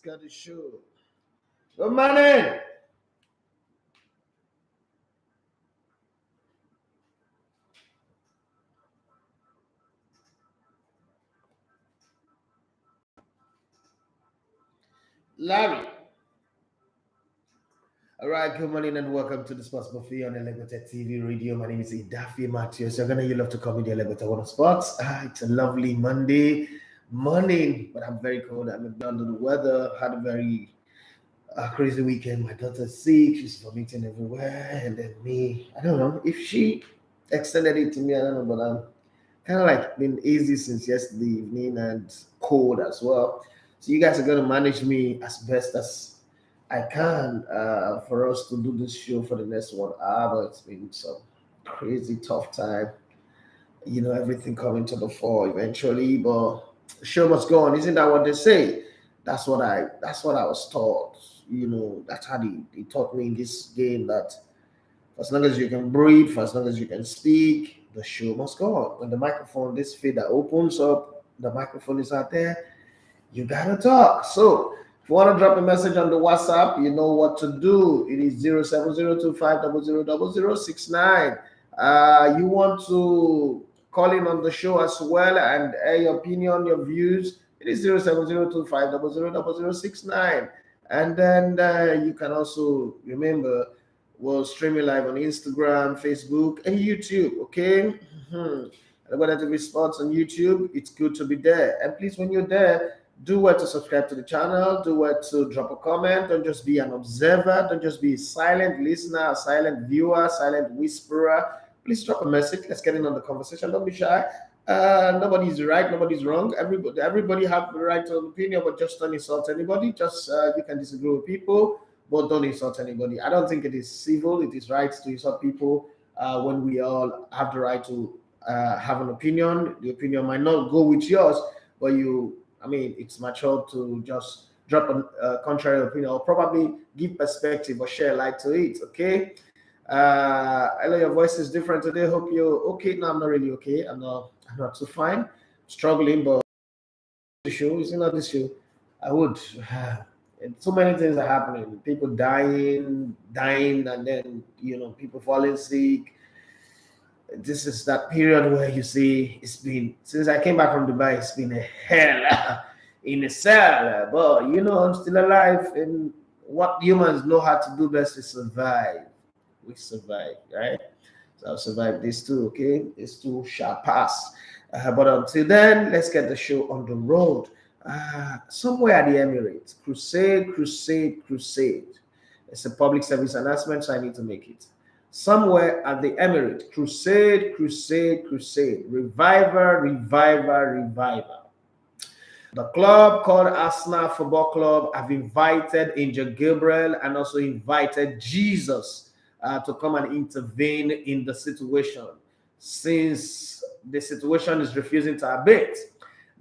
got the show. Good morning. Larry. All right, good morning and welcome to the Sports Buffet on Elevated TV Radio. My name is Idafi Matthews. You're gonna you love to call me the Elevator One of Sports. It's a lovely Monday morning, but I'm very cold. I'm under the weather. Had a very crazy weekend. My daughter's sick. She's vomiting everywhere, and then me. I don't know if she extended it to me. I don't know, but I'm kind of like been easy since yesterday evening and cold as well. So you guys are gonna manage me as best as I can for us to do this show for the next 1 hour. But it's been some crazy tough time. Everything coming to the fore eventually, but show must go on. Isn't that what they say? That's what I was taught. That's how they taught me in this game that for as long as you can breathe, for as long as you can speak, the show must go on. When the microphone, this feed that opens up, the microphone is out there, you gotta talk. So if you want to drop a message on the WhatsApp, you know what to do. It is 07025000069. You want to call in on the show as well and air your opinion, your views. It is 07025000069. And then you can also remember we'll stream it live on Instagram, Facebook, and YouTube. Okay. Whether to be sports on YouTube, it's good to be there. And please, when you're there, do well to subscribe to the channel, do well to drop a comment. Don't just be an observer, don't just be a silent listener, a silent viewer, silent whisperer. Please drop a message. Let's get in on the conversation. Don't be shy. Nobody's right, nobody's wrong. Everybody have the right to an opinion, but just don't insult anybody. Just you can disagree with people, but don't insult anybody. I don't think it is civil. It is right to insult people when we all have the right to have an opinion. The opinion might not go with yours, but it's mature to just drop a contrary opinion or probably give perspective or share light to it. Okay. I know your voice is different today. Hope you're okay. No, I'm not really okay. I'm not too fine. Struggling, but the show is not this show. I would. So many things are happening. People dying, and then people falling sick. This is that period where you see it's been since I came back from Dubai. It's been a hell in a cell, but I'm still alive. And what humans know how to do best is survive. We survive, right? So I'll survive this too. Okay, this too shall pass. But until then, let's get the show on the road. Somewhere at the Emirates, crusade. It's a public service announcement, so I need to make it. Somewhere at the Emirates, crusade. Revival. The club called Arsenal Football Club have invited Angel Gabriel and also invited Jesus to come and intervene in the situation. Since the situation is refusing to abate,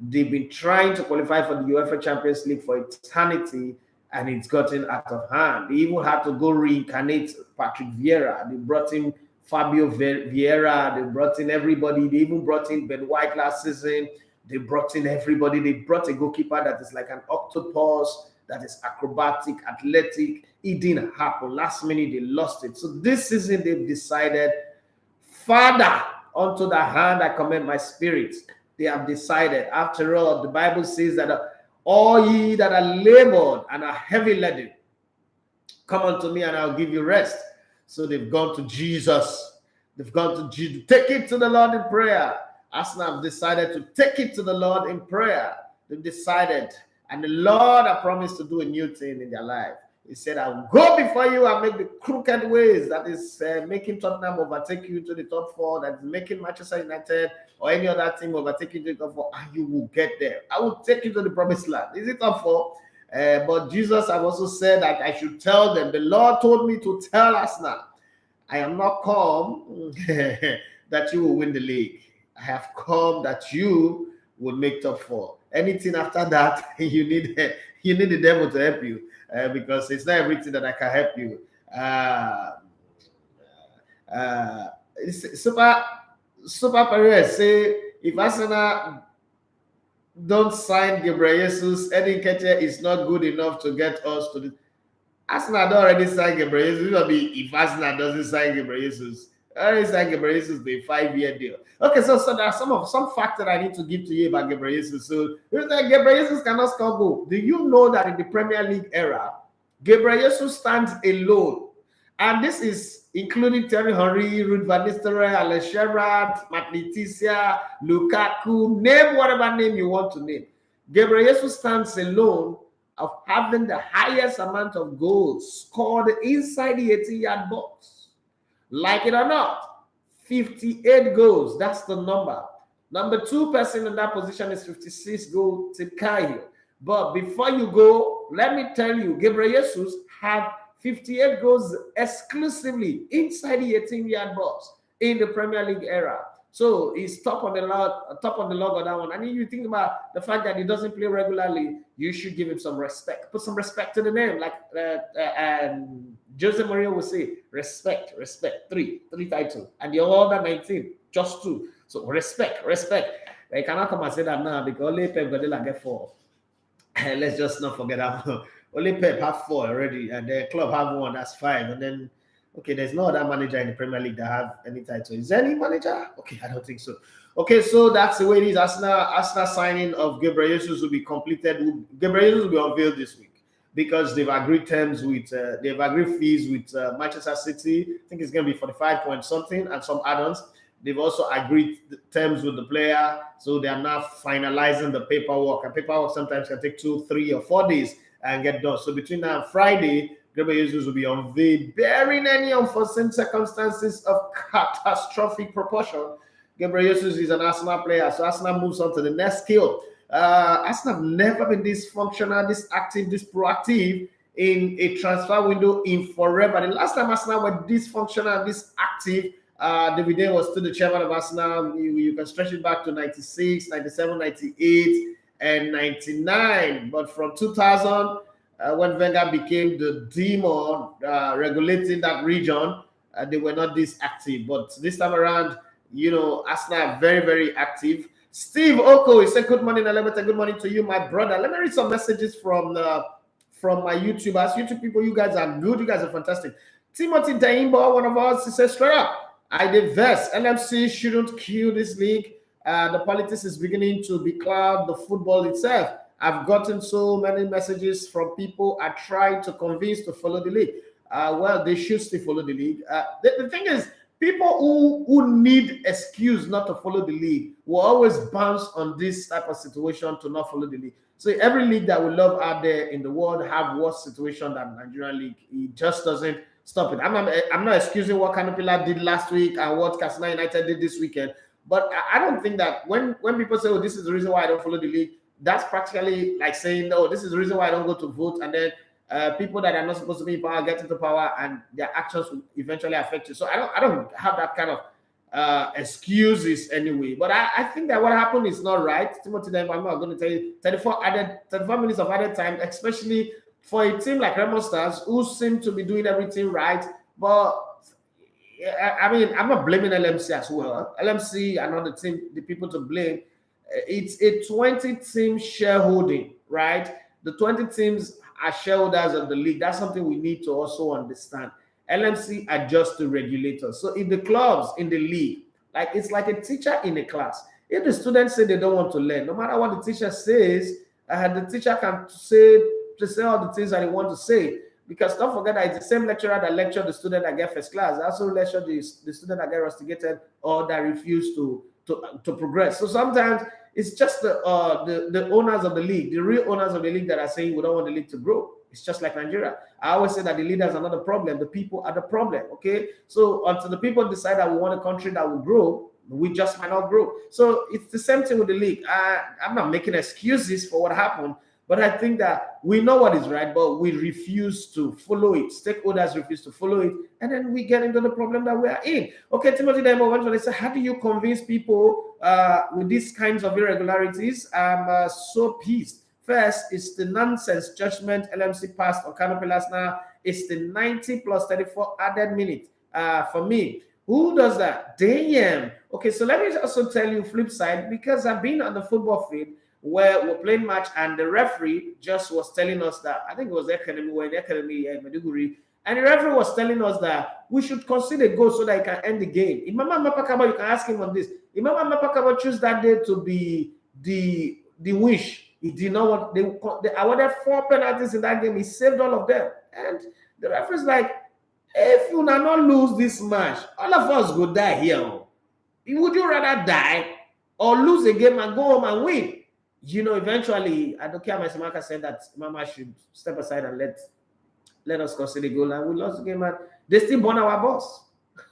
they've been trying to qualify for the UEFA Champions League for eternity, and it's gotten out of hand. They even had to go reincarnate Patrick Vieira. They brought in Fabio Vieira. They brought in everybody. They even brought in Ben White last season. They brought in everybody. They brought a goalkeeper that is like an octopus, that is acrobatic, athletic. It didn't happen. Last minute, they lost it. So this season, they've decided, Father, unto thy hand I commend my spirit. They have decided. After all, the Bible says that all ye that are labored and are heavy laden, come unto me and I'll give you rest. So they've gone to Jesus. They've gone to Jesus. Take it to the Lord in prayer. Arsenal have decided to take it to the Lord in prayer. They've decided. And the Lord has promised to do a new thing in their life. He said, I will go before you and make the crooked ways. That is making Tottenham overtake you to the top four. That is making Manchester United or any other team overtake you to the top four. And you will get there. I will take you to the promised land. Is it top four? But Jesus have also said that I should tell them. The Lord told me to tell us now. I am not come that you will win the league. I have come that you will make top four. Anything after that, you need the devil to help you. Because it's not everything that I can help you. Super Perez say if Arsenal Don't sign Gabriel Jesus. Eddie Nketiah is not good enough to get us to the. Arsenal don't already sign Gabriel Jesus. It will be if Arsenal doesn't sign Gabriel Jesus. Already signed Gabriel Jesus the 5-year deal. Okay, so there are some facts that I need to give to you about Gabriel Jesus. So Gabriel Jesus cannot score goal. Do you know that in the Premier League era, Gabriel Jesus stands alone, and this is including Thierry Henry, Ruud van Nistelrooy, Alan Shearer, Matt Letizia, Lukaku, name whatever name you want to name. Gabriel Jesus stands alone of having the highest amount of goals scored inside the 18-yard box. Like it or not, 58 goals. That's the number. Number 2 person in that position is 56 goals, Tim Cahill. But before you go, let me tell you, Gabriel Jesus have 58 goals exclusively inside the 18-yard box in the Premier League era. So he's top on the log on that one. And if you think about the fact that he doesn't play regularly, you should give him some respect. Put some respect to the name, like Jose Mourinho would say, respect. 3 titles, and the other 19, just 2. So respect. They cannot come and say that now because only Pep Guardiola get 4. Let's just not forget that. Only Pep have 4 already, and the club have 1. That's 5, and then. Okay, there's no other manager in the Premier League that have any title. Is there any manager? Okay, I don't think so. Okay, so that's the way it is. Arsenal signing of Gabriel Jesus will be completed. Gabriel Jesus will be unveiled this week because they've agreed terms with, they've agreed fees with Manchester City. I think it's going to be 45 point something and some add-ons. They've also agreed terms with the player, so they are now finalizing the paperwork. And paperwork sometimes can take 2, 3, or 4 days and get done. So between now and Friday, Gabriel Jesus will be unveiled, bearing any unforeseen circumstances of catastrophic proportion. Gabriel Jesus is an Arsenal player, so Arsenal moves on to the next skill. Arsenal have never been this functional, this active, this proactive in a transfer window in forever. The last time Arsenal were this functional, this active, David Day was still the chairman of Arsenal. You can stretch it back to 96, 97, 98, and 99. But from 2000, when Wenger became the demon regulating that region, they were not this active. But this time around, Arsenal are very, very active. Steve Oko, he said, good morning, Elementa. Good morning to you, my brother. Let me read some messages from my YouTubers. YouTube people, you guys are good. You guys are fantastic. Timothy Daimbo, one of us, he says, straight up, I diverse. LMC shouldn't kill this league. The politics is beginning to becloud the football itself. I've gotten so many messages from people I tried to convince to follow the league. Well, they should still follow the league. The thing is, people who need excuse not to follow the league will always bounce on this type of situation to not follow the league. So every league that we love out there in the world have worse situation than Nigerian league. It just doesn't stop it. I'm not excusing what Canopilla did last week and what Katsina United did this weekend. But I don't think that when people say, oh, this is the reason why I don't follow the league, that's practically like saying, no, this is the reason why I don't go to vote. And then people that are not supposed to be in power get into power and their actions will eventually affect you. So I don't have that kind of excuses anyway. But I think that what happened is not right. Timothy, I'm not going to tell you 34 minutes of added time, especially for a team like Remo Stars who seem to be doing everything right. But I mean, I'm not blaming LMC as well. LMC are not the people to blame. It's a 20-team shareholding, right? The 20 teams are shareholders of the league. That's something we need to also understand. LMC are just the regulators. So if the clubs in the league, like it's like a teacher in a class, if the students say they don't want to learn, no matter what the teacher says, the teacher can say all the things that they want to say. Because don't forget that it's the same lecturer that lectured the student that get first class. Also lectured the student that get rusticated or that refuse to progress. So sometimes it's just the owners of the league, the real owners of the league that are saying we don't want the league to grow. It's just like Nigeria. I always say that the leaders are not the problem, the people are the problem. Okay, so until the people decide that we want a country that will grow, we just might not grow. So it's the same thing with the league. I'm not making excuses for what happened, but I think that we know what is right, but we refuse to follow it. Stakeholders refuse to follow it, and then we get into the problem that we are in. Okay, Timothy Demo, they say, how do you convince people with these kinds of irregularities? I'm so pissed. First, it's the nonsense judgment LMC passed on Canopy last now. It's the 90 plus 34 added minute for me. Who does that? Damn. Okay, so let me also tell you flip side, because I've been on the football field. where we're playing match and the referee just was telling us that, I think it was the academy, we're in the academy in Maiduguri, and the referee was telling us that we should concede a goal so that he can end the game. If Mama Mapakaba, you can ask him on this. If Mama Mapakaba choose that day to be the wish, he did not want, they awarded 4 penalties in that game. He saved all of them. And the referee's like, if you not lose this match, all of us go die here. Would you rather die or lose a game and go home and win? Eventually, Adokia Maisamaka said that Mama should step aside and let us consider the goal, and we lost the game, and they still burn our boss.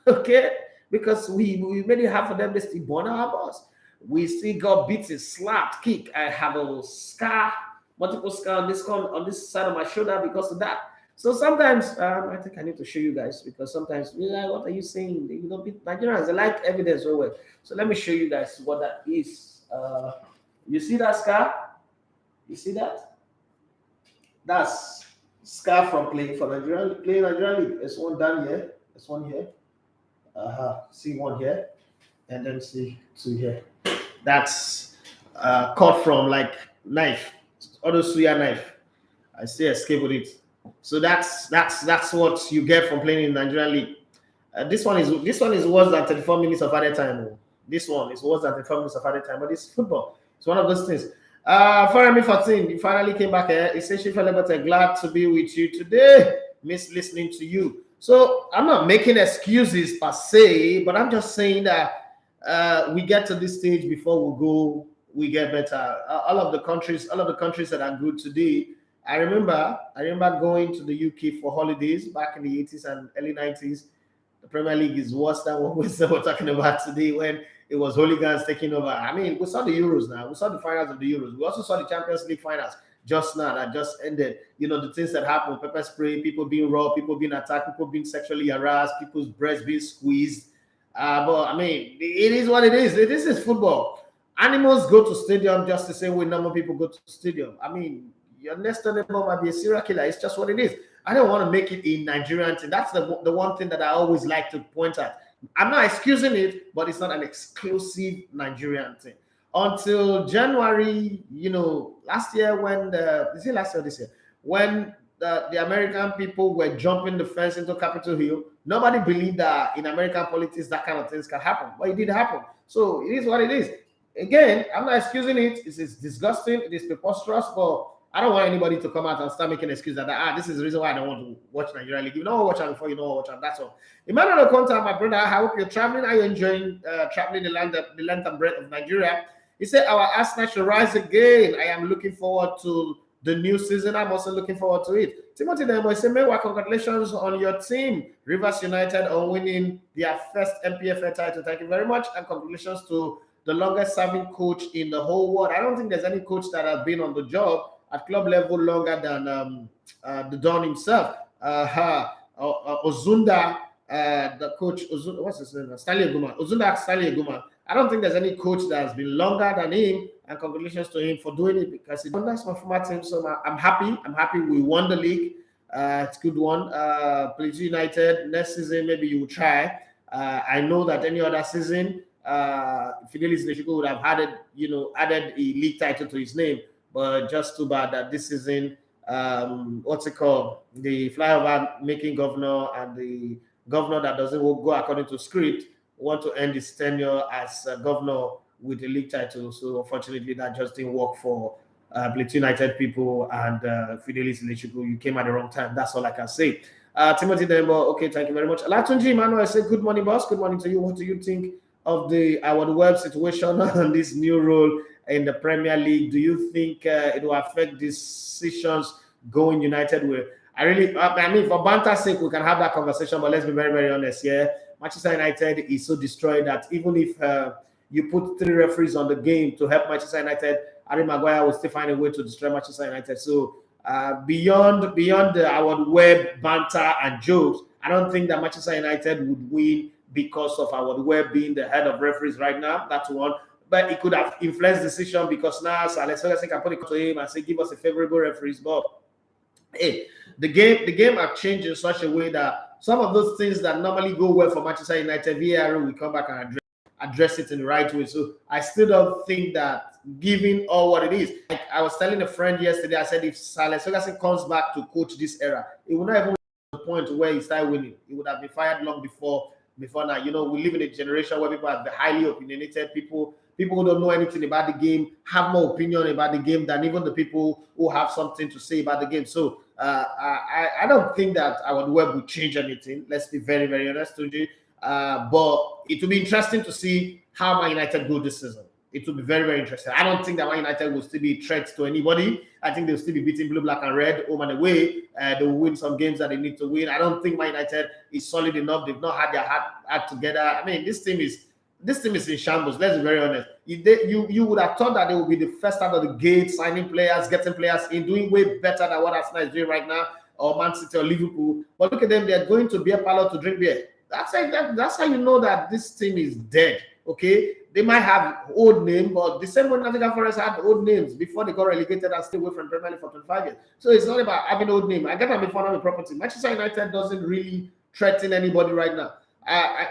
Okay? Because we made it hard for them, they still burn our boss. We still got beaten, slapped, kicked. I have a scar, multiple scar on this side of my shoulder because of that. So sometimes, I think I need to show you guys, because sometimes we're like, what are you saying? Nigerians, they like evidence over. So let me show you guys what that is. You see that scar? You see that? That's scar from playing for Nigeria League. There's one down here. There's one here. See one here. And then see 2 here. That's cut from like knife. Auto suya knife. I still escape with it. So that's what you get from playing in Nigerian League. This one is worse than 34 minutes of added time. This one is worse than 34 minutes of added time, but it's football. It's one of those things. Farami 14, you finally came back here. He says, Shifalebete, glad to be with you today. Miss listening to you. So I'm not making excuses per se, but I'm just saying that we get to this stage before we get better. All of the countries that are good today. I remember going to the UK for holidays back in the 80s and early 90s. The Premier League is worse than what we're talking about today, when it was hooligans taking over. I mean, we saw the Euros now. We saw the finals of the Euros. We also saw the Champions League finals just now that just ended. The things that happened, pepper spray, people being robbed, people being attacked, people being sexually harassed, people's breasts being squeezed. But I mean, it is what it is. This is football. Animals go to stadium just the same way normal people go to stadium. I mean, your next door neighbor might be a serial killer. It's just what it is. I don't want to make it a Nigerian thing. That's the one thing that I always like to point at. I'm not excusing it, but it's not an exclusive Nigerian thing. Until January, last year when this year, when the American people were jumping the fence into Capitol Hill, nobody believed that in American politics that kind of things can happen. But it did happen. So it is what it is. Again, I'm not excusing it. It is disgusting. It is preposterous, but I don't want anybody to come out and start making excuses that this is the reason why I don't want to watch Nigeria League. You know watch it before you know watch it. That's all. Emmanuel Okonta, my brother, I hope you're traveling. Are you enjoying traveling the length and breadth of Nigeria? He said our Arsenal should rise again. I am looking forward to the new season. I'm also looking forward to it. Timothy Demo said, Mewa, congratulations on your team, Rivers United, on winning their first MPFA title. Thank you very much, and congratulations to the longest serving coach in the whole world. I don't think there's any coach that has been on the job at club level longer than the Don himself. Ozunda, the coach, what's his name? Ozunda Stanley Eguma. I don't think there's any coach that has been longer than him, and congratulations to him for doing it, because that's my former team. So I'm happy. I'm happy we won the league. It's a good one. Plateau United, next season maybe you will try. I know that any other season, Fidelis Neshiko would have added a league title to his name. But just too bad that this season, what's it called? The flyover making governor and the governor that doesn't go according to script want to end his tenure as governor with the league title. So unfortunately, that just didn't work for Plateau United people and Fidelis Neshiko. You came at the wrong time. That's all I can say. Timothy Dembo, okay, thank you very much. Latunji Emmanuel, I say good morning, boss. Good morning to you. What do you think of our web situation and this new role in the Premier League? Do you think it will affect decisions going United with? I mean, for banter's sake, we can have that conversation, but let's be very, very honest here. Manchester United is so destroyed that even if you put 3 referees on the game to help Manchester United, Harry Maguire will still find a way to destroy Manchester United. So beyond our web banter and jokes, I don't think that Manchester United would win because of our web being the head of referees right now. That's one. But it could have influenced the decision, because now Alex Ferguson can put it to him and say, give us a favorable referees. But hey, the game have changed in such a way that some of those things that normally go well for Manchester United, VAR will come back and address. address it in the right way. So I still don't think that, given all what it is, like I was telling a friend yesterday, I said if Alex Ferguson comes back to coach this era, it will not even the point where he started winning. He would have been fired long before now. We live in a generation where people are highly opinionated. People who don't know anything about the game have more opinion about the game than even the people who have something to say about the game. So I don't think that our web will change anything. Let's be very, very honest with you. But it will be interesting to see how Man United go this season. It will be very, very interesting. I don't think that Man United will still be threats to anybody. I think they'll still be beating blue, black, and red home and away. They will win some games that they need to win. I don't think Man United is solid enough. They've not had their act together. I mean, this team is in shambles. Let's be very honest. You would have thought that they would be the first out of the gate, signing players, getting players in, doing way better than what Arsenal is doing right now, or Man City or Liverpool. But look at them; they're going to beer parlor to drink beer. That's how you know that this team is dead. Okay, they might have old names, but the same way Nottingham Forest had old names before they got relegated and stayed away from Premier League for 25 years. So it's not about having old name. I get them before I'm a property. Manchester United doesn't really threaten anybody right now.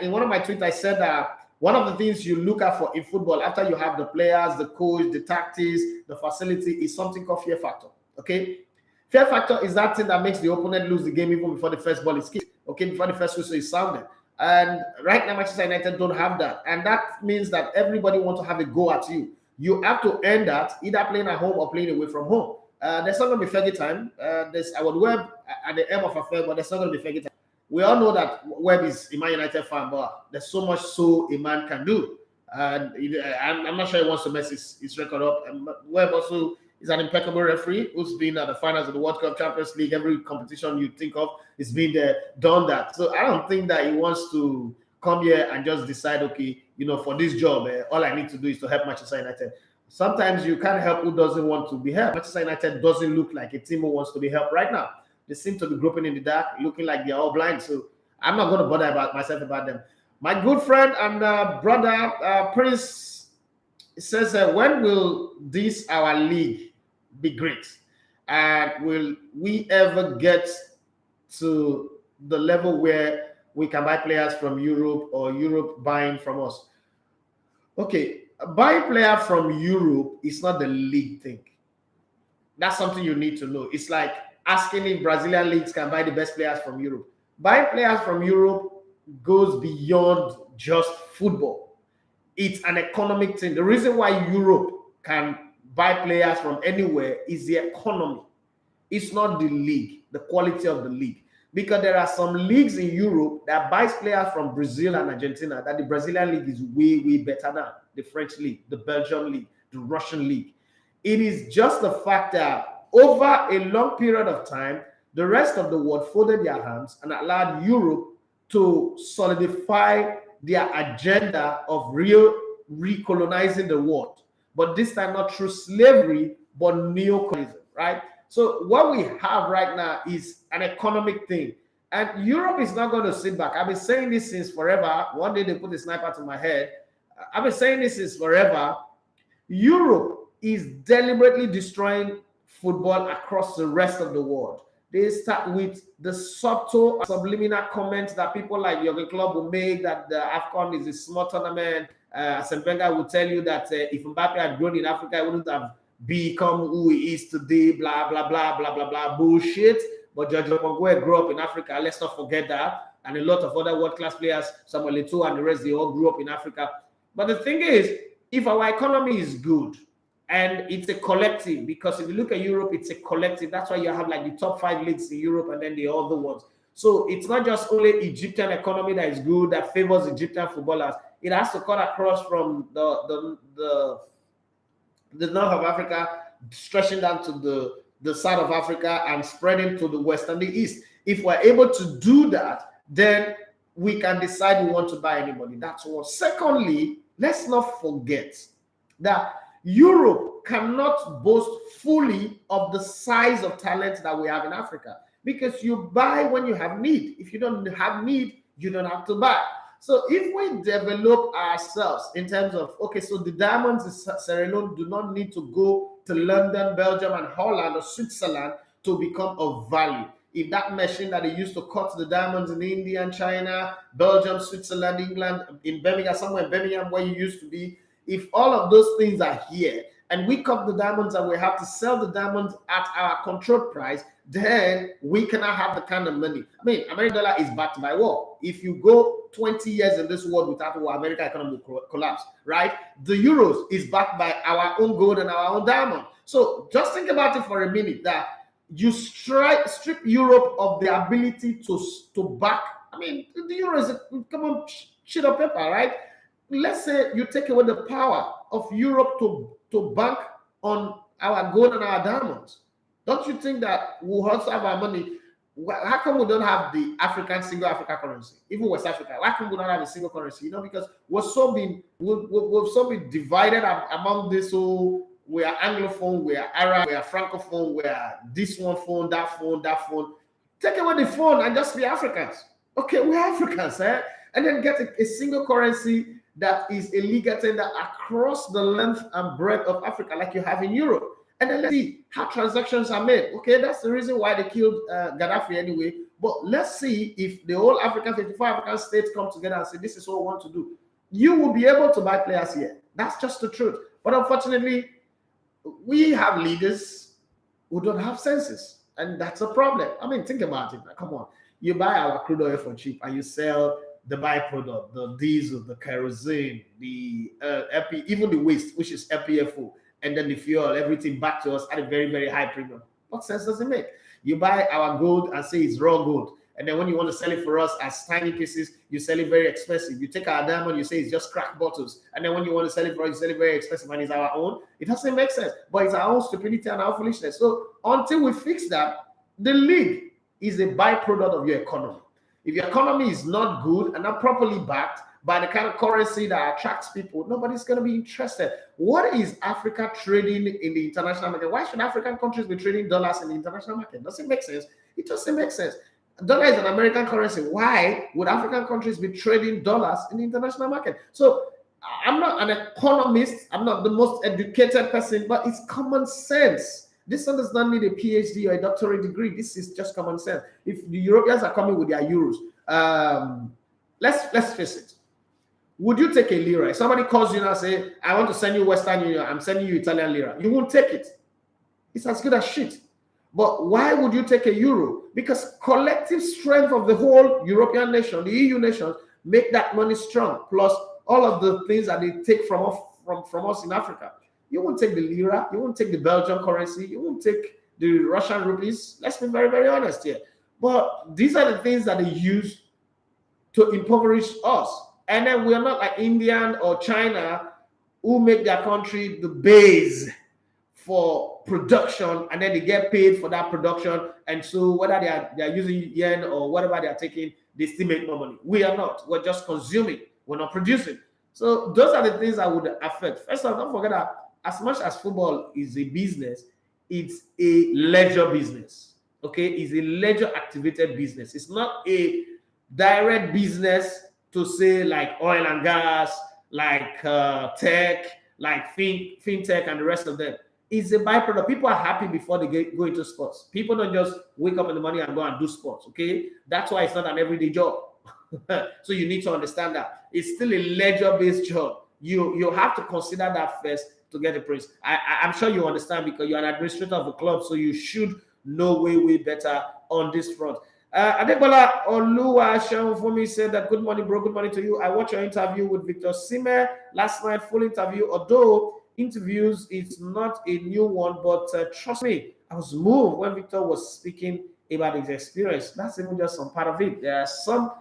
In one of my tweets, I said that one of the things you look at for in football after you have the players, the coach, the tactics, the facility is something called fear factor. Okay, fear factor is that thing that makes the opponent lose the game even before the first ball is kicked. Okay, before the first whistle is sounded. And right now, Manchester United don't have that. And that means that everybody wants to have a go at you. You have to earn that, either playing at home or playing away from home. There's not going to be Fergie time. I would Webb at the end of a fair, but there's not going to be Fergie time. We all know that Webb is a Man United fan, but there's so much so a man can do. And I'm not sure he wants to mess his record up. And Webb also is an impeccable referee who's been at the finals of the World Cup, Champions League, every competition you think of, he's been there, done that. So I don't think that he wants to come here and just decide, okay, for this job, all I need to do is to help Manchester United. Sometimes you can't help who doesn't want to be helped. Manchester United doesn't look like a team who wants to be helped right now. They seem to be groping in the dark, looking like they're all blind. So I'm not going to bother myself about them. My good friend and brother, Prince, says, when will this, our league, be great? And will we ever get to the level where we can buy players from Europe or Europe buying from us? Okay, buying player from Europe is not the league thing. That's something you need to know. It's like asking if Brazilian leagues can buy the best players from Europe. Buying players from Europe goes beyond just football. It's an economic thing. The reason why Europe can buy players from anywhere is the economy. It's not the league, the quality of the league. Because there are some leagues in Europe that buys players from Brazil and Argentina, that the Brazilian league is way, way better than the French league, the Belgian league, the Russian league. It is just the fact that over a long period of time, the rest of the world folded their hands and allowed Europe to solidify their agenda of recolonizing the world. But this time not through slavery, but neocolonialism, right? So what we have right now is an economic thing. And Europe is not going to sit back. I've been saying this since forever. One day they put a sniper to my head. I've been saying this since forever. Europe is deliberately destroying football across the rest of the world. They start with the subtle, subliminal comments that people like Jurgen Klopp will make, that the AFCON is a small tournament. Arsene Wenger will tell you that if Mbappe had grown in Africa, he wouldn't have become who he is today, blah, blah, blah, blah, blah, blah, bullshit. But George Maguire grew up in Africa. Let's not forget that. And a lot of other world-class players, Samuel Eto'o and the rest, they all grew up in Africa. But the thing is, if our economy is good, and it's a collective, because if you look at Europe, it's a collective. That's why you have like the top 5 leagues in Europe and then the other ones. So it's not just only Egyptian economy that is good, that favors Egyptian footballers. It has to cut across from the north of Africa, stretching down to the south of Africa and spreading to the west and the east. If we're able to do that, then we can decide we want to buy anybody. That's one. Secondly, let's not forget that Europe cannot boast fully of the size of talent that we have in Africa, because you buy when you have need. If you don't have need, you don't have to buy. So if we develop ourselves in terms of, okay, so the diamonds in Sierra Leone do not need to go to London, Belgium, and Holland or Switzerland to become of value. if that machine that they used to cut the diamonds in India and China, Belgium, Switzerland, England, in Birmingham, somewhere in Birmingham where you used to be, if all of those things are here and we cut the diamonds and we have to sell the diamonds at our controlled price, then we cannot have the kind of money. I mean, American dollar is backed by war. If you go 20 years in this world without war, American economy will collapse, right? The euros is backed by our own gold and our own diamond. So just think about it for a minute, that you strip Europe of the ability to back. I mean, the euro is a common sheet of paper, right? Let's say you take away the power of Europe to bank on our gold and our diamonds. Don't you think that we'll also have our money? How come we don't have the single African currency, even West Africa? Why come we don't have a single currency? Because we've so been divided among this whole. We are Anglophone, we are Arab, we are Francophone, we are this one phone, that phone, that phone. Take away the phone and just be Africans. Okay, we're Africans, and then get a single currency that is a legal tender across the length and breadth of Africa, like you have in Europe. And then let's see how transactions are made. Okay, that's the reason why they killed Gaddafi anyway. But let's see if the whole 54 African states come together and say, this is what we want to do. You will be able to buy players here. That's just the truth. But unfortunately, we have leaders who don't have senses. And that's a problem. I mean, think about it. Come on. You buy our crude oil for cheap and you sell the byproduct, the diesel, the kerosene, the even the waste, which is LPFO, and then the fuel, everything back to us at a very, very high premium. What sense does it make? You buy our gold and say it's raw gold. And then when you want to sell it for us as tiny pieces, you sell it very expensive. You take our diamond, you say it's just cracked bottles. And then when you want to sell it for us, you sell it very expensive and it's our own. It doesn't make sense. But it's our own stupidity and our foolishness. So until we fix that, the league is a byproduct of your economy. If your economy is not good and not properly backed by the kind of currency that attracts people, nobody's going to be interested. What is Africa trading in the international market? Why should African countries be trading dollars in the international market? Does it make sense? It doesn't make sense. Dollar is an American currency. Why would African countries be trading dollars in the international market? So I'm not an economist. I'm not the most educated person, but it's common sense. This one does not need a PhD or a doctorate degree. This is just common sense. If the Europeans are coming with their euros, let's face it. Would you take a lira? If somebody calls you and say, I want to send you Western Union, I'm sending you Italian lira. You won't take it. It's as good as shit. But why would you take a euro? Because collective strength of the whole European nation, the EU nations, make that money strong. Plus all of the things that they take from us in Africa. You won't take the lira. You won't take the Belgian currency. You won't take the Russian rupees. Let's be very, very honest here. But these are the things that they use to impoverish us. And then we're not like India or China who make their country the base for production, and then they get paid for that production. And so whether they are using yen or whatever they are taking, they still make more money. We are not. We're just consuming. We're not producing. So those are the things that would affect. First of all, don't forget that as much as football is a business, it's a leisure business. Okay, it's a leisure activated business. It's not a direct business to say like oil and gas, like tech, like fintech and the rest of them. It's a byproduct. People are happy before they go into sports. People don't just wake up in the morning and go and do sports, okay? That's why it's not an everyday job. So you need to understand that. It's still a leisure-based job. You have to consider that first to get a praise. I'm sure you understand because you're an administrator of the club, so you should know way better on this front. Adebola Oluwa for me said that good morning, bro. Good morning to you. I watched your interview with Victor Sime last night, full interview. Although interviews is not a new one, but trust me, I was moved when Victor was speaking about his experience. That's even just some part of it. There are some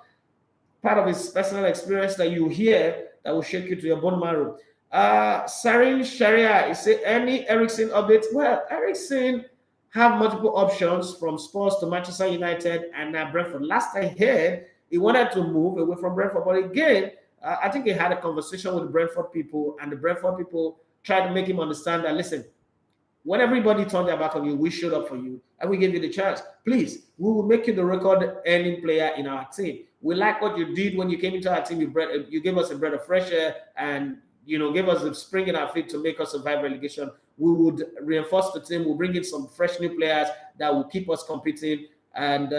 part of his personal experience that you hear that will shake you to your bone marrow. Sarin Sharia, he said, any Eriksen updates? Well, Eriksen have multiple options from Spurs to Manchester United and Brentford. Last I heard, he wanted to move away from Brentford, but again, I think he had a conversation with the Brentford people, and the Brentford people tried to make him understand that, listen, when everybody turned their back on you, we showed up for you, and we gave you the chance. Please, we will make you the record-earning player in our team. We like what you did when you came into our team. You gave us a breath of fresh air, and gave us a spring in our feet to make us survive relegation. We would reinforce the team. We'll bring in some fresh new players that will keep us competing. and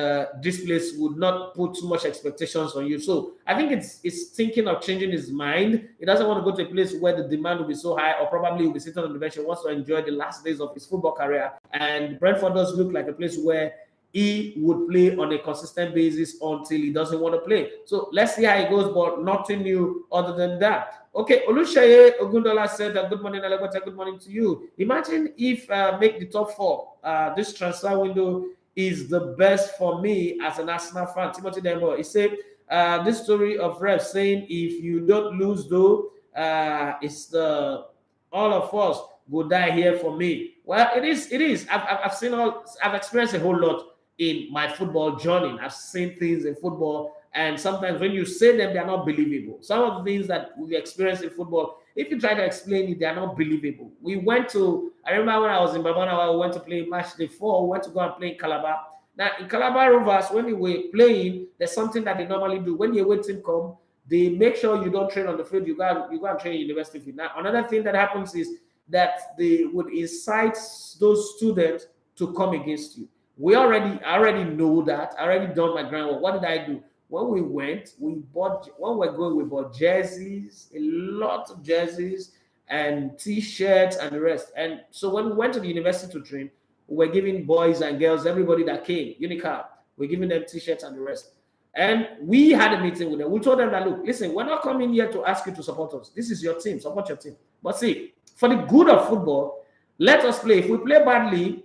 this place would not put too much expectations on you. So I think it's thinking of changing his mind. He doesn't want to go to a place where the demand will be so high, or probably will be sitting on the bench. He wants to enjoy the last days of his football career. And Brentford does look like a place where he would play on a consistent basis until he doesn't want to play. So let's see how it goes, but nothing new other than that. Okay, Olusheye Ogundola said, good morning, Alebota, good morning to you. Imagine if make the top four. This transfer window is the best for me as an Arsenal fan. Timothy Dembo, he said, this story of Rev saying, if you don't lose though, it's the all of us go die here for me. Well, it is. I've seen I've experienced a whole lot in my football journey. I've seen things in football, and sometimes when you say them, they're not believable. Some of the things that we experience in football, if you try to explain it, they're not believable. I remember when I was in Babana, we went to play match day 4, we went to go and play in Calabar. Now, in Calabar Rovers, when they were playing, there's something that they normally do. When the away team come, they make sure you don't train on the field, you go and train in university field. Now, another thing that happens is that they would incite those students to come against you. I already know that. I already done my groundwork. What did I do? When we went, we bought jerseys, a lot of jerseys and T-shirts and the rest. And so when we went to the university to train, we were giving boys and girls, everybody that came, Unicap, we're giving them T-shirts and the rest. And we had a meeting with them. We told them that, look, listen, we're not coming here to ask you to support us. This is your team. Support your team. But see, for the good of football, let us play. If we play badly,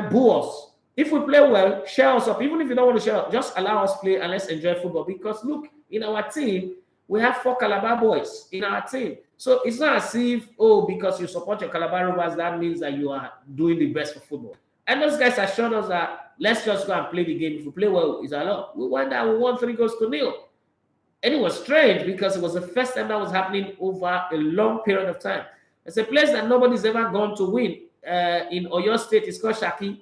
boo us. If we play well, share us up. Even if you don't want to share up, just allow us play and let's enjoy football. Because look, in our team, we have 4 Calabar boys in our team. So it's not as if, because you support your Calabar Rovers, that means that you are doing the best for football. And those guys assured us that let's just go and play the game. If we play well, it's allowed. We went there, we won 3-0. And it was strange because it was the first time that was happening over a long period of time. It's a place that nobody's ever gone to win. In Oyo State, it's called Shaki.